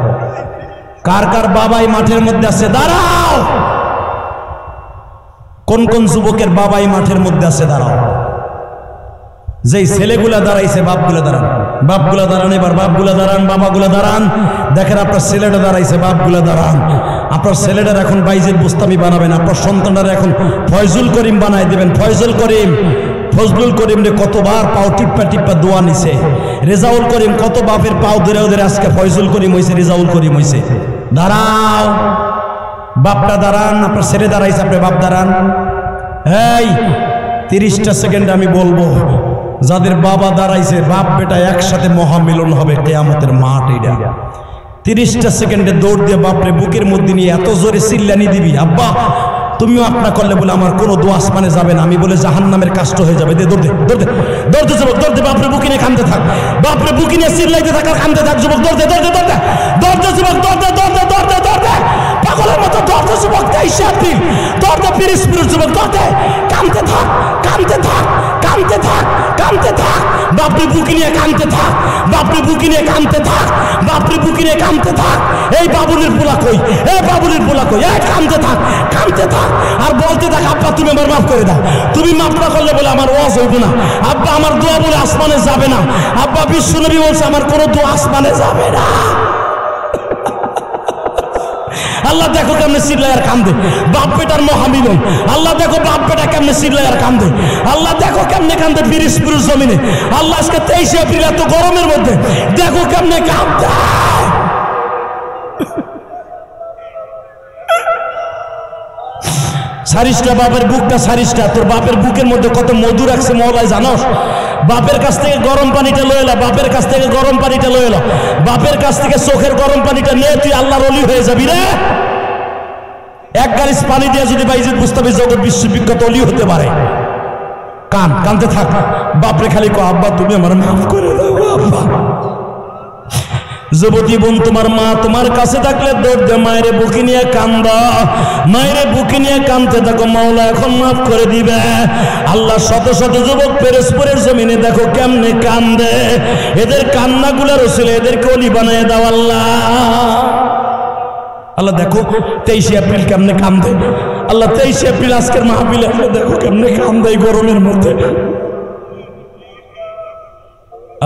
কার কার বাবাই মাঠের মধ্যে আছে দাঁড়াও। কোন কোন যুবকের বাবাই মাঠের মধ্যে আছে? দাঁড়াও। যেই ছেলেগুলা দাঁড়াইছে বাপগুলা দাঁড়ান, বাপগুলা দাঁড়ান, এবার বাপগুলা দাঁড়ান, বাবাগুলা দাঁড়ান। দেখেন আপনার ছেলেটা দাঁড়াইছে, বাপগুলা দাঁড়ান। আপনার ছেলেটার এখন বাইজিদ বুস্তামি বানাবেন, আপনার সন্তানরা এখন ফয়জুল করিম বানাই দেবেন। ফয়জুল করিম, ফজলুল করিম রে কতবার পাও টিপ্পা টিপ্পা দোয়া নিছে। রেজাউল করিম কত বাপের পাও ধরে ওদের আজকে ফয়জুল করিম হয়েছে, রেজাউল করিম হয়েছে। দাঁড়াও, বাপটা দাঁড়ান, আপনার ছেলে দাঁড়াইছে, আপনার বাপ দাঁড়ান। এই 30টা সেকেন্ড আমি বলবো, যাদের বাবা দাঁড়াইছে বাপ বেটা একসাথে মহামিলন হবে কিয়ামতের মাঠ। এটা 30টা সেকেন্ডে দৌড় দিয়ে বাপরে বুকের মধ্যে নিয়ে এত জোরে চিল্লানি দিবি, আব্বা তুমিও আপনা করলে বলে আমার কোনো দোয়া আসমানে যাবে না, আমি বলে জাহান্নামের কাষ্ট হয়ে যাবে। দে দৌড় দে, দৌড় দে, দৌড়তে যুবক দৌড় দে, বাপরে বুকে নিয়ে কাঁদতে থাক, বাপরে বুকে নিয়ে চিল্লাইতে থাক আর কাঁদতে থাক। যুবক দৌড় দে, দৌড় দে, দৌড় দে, দৌড় দে যুবক, দৌড় দে, দৌড় দে, দৌড় দে, দৌড় দে, পাগলের মতো দৌড় দে যুবক। 23 এপ্রিল দৌড় দে, পিরিসপুর যুবক দৌড় দে, কাঁদতে থাক, কাঁদতে থাক, কাঁদতে থাক, কাঁদতে থাক, বাপরে বুকে নিয়ে কাঁদতে থাক, বাপরে বুকে নিয়ে কাঁদতে থাক, বাপরে বুকে নিয়ে কাঁদতে থাক। এই বাবুলির পোলা কই, এই বাবুলির পোলা কই, এই কাঁদতে থাক, কাঁদতে থাক আর বলতে থাক, আব্বা তুমি আমার মাফ করে দাও, তুমি মাফ না করলে বলে আমার ওয়াজ হইব না, আব্বা আমার দোয়া বলে আসমানে যাবে না, আব্বা বিশ্বনবী বলছে আমার কোনো দোয়া আসমানে যাবে না। আল্লাহ দেখো কেমনে চিল্লায় আর কান্দে, বাপ বেটার মহামিলন। আল্লাহ দেখো বাপ বেটা কেমনে চিল্লায় আর কান্দে, আল্লাহ দেখো কেমনে কান্দে পিরিসপুর জমিনে। আল্লাহ আজকে 23 এপ্রিল এত গরমের মধ্যে দেখো কেমনে কান্দে। সারিসটা বাপের বুকটা, সারিসটা তোর বাপের বুকের মধ্যে কত মধু রাখছে মওলাই জানোস? বাপের কাছ থেকে গরম পানিটা লয়ে এলো, বাপের কাছ থেকে গরম পানিটা লয়ে এলো, বাপের কাছ থেকে চোখের গরম পানিটা নিয়ে তুই আল্লাহর ওলি হয়ে যাবি রে। এক গাড়ি পানি দিয়ে যদি বাইজিদ বুস্তামি জগৎ বিশ্ববিখ্যাত ওলি হতে পারে। কান কানতে থাক, বাপরে খালি কো আব্বা তুমি আমার মাফ করে দাও আব্বা। যুবতী বোন তোমার মা তোমার কাছে থাকলে দৌড় দে, মায়ের বুকে নিয়ে কান্দা, মায়ের বুকে নিয়ে কান্দতে থাকো, মাওলা এখন মাফ করে দিবে। আল্লাহ শত শত যুবক পিরোজপুরের জমিনে দেখো কেমনে কান্দে, এদের কান্নাগুলো রসুলে এদেরকে ওলি বানায় দাও আল্লাহ। আল্লাহ দেখো 23 এপ্রিল কেমনে কান্দে, আল্লাহ 23 এপ্রিল আজকের মাহফিলে দেখো কেমনে কান্দে এই গরমের মধ্যে।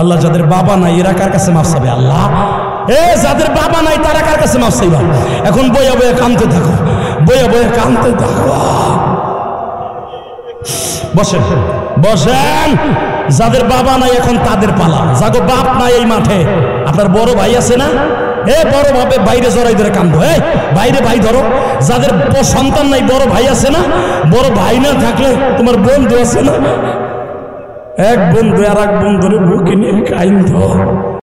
আল্লাহ যাদের বাবা নাই এরা কার কাছে মাফ চাবে? আল্লাহ যাদের বাবা নাই তারা কার কাছে মাফ চাইবা? এখন বইয়া বইয়া কাঁদতে থাকো, বইয়া বইয়া কাঁদতে থাকো। বসেন বসেন, যাদের বাবা নাই এখন তাদের পালা। যাগো বাপ নাই এই মাঠে, আপনার বড় ভাই আছে না? বড় ভাবে বাইরে জড়াই ধরে কান্দো, বাইরে ভাই ধরো। যাদের সন্তান নাই বড় ভাই আছে না? বড় ভাই না থাকলে তোমার বন্ধু আছে না? এক বন্ধু আর এক বন্ধুরে বুকে নিয়ে কাইন্দ।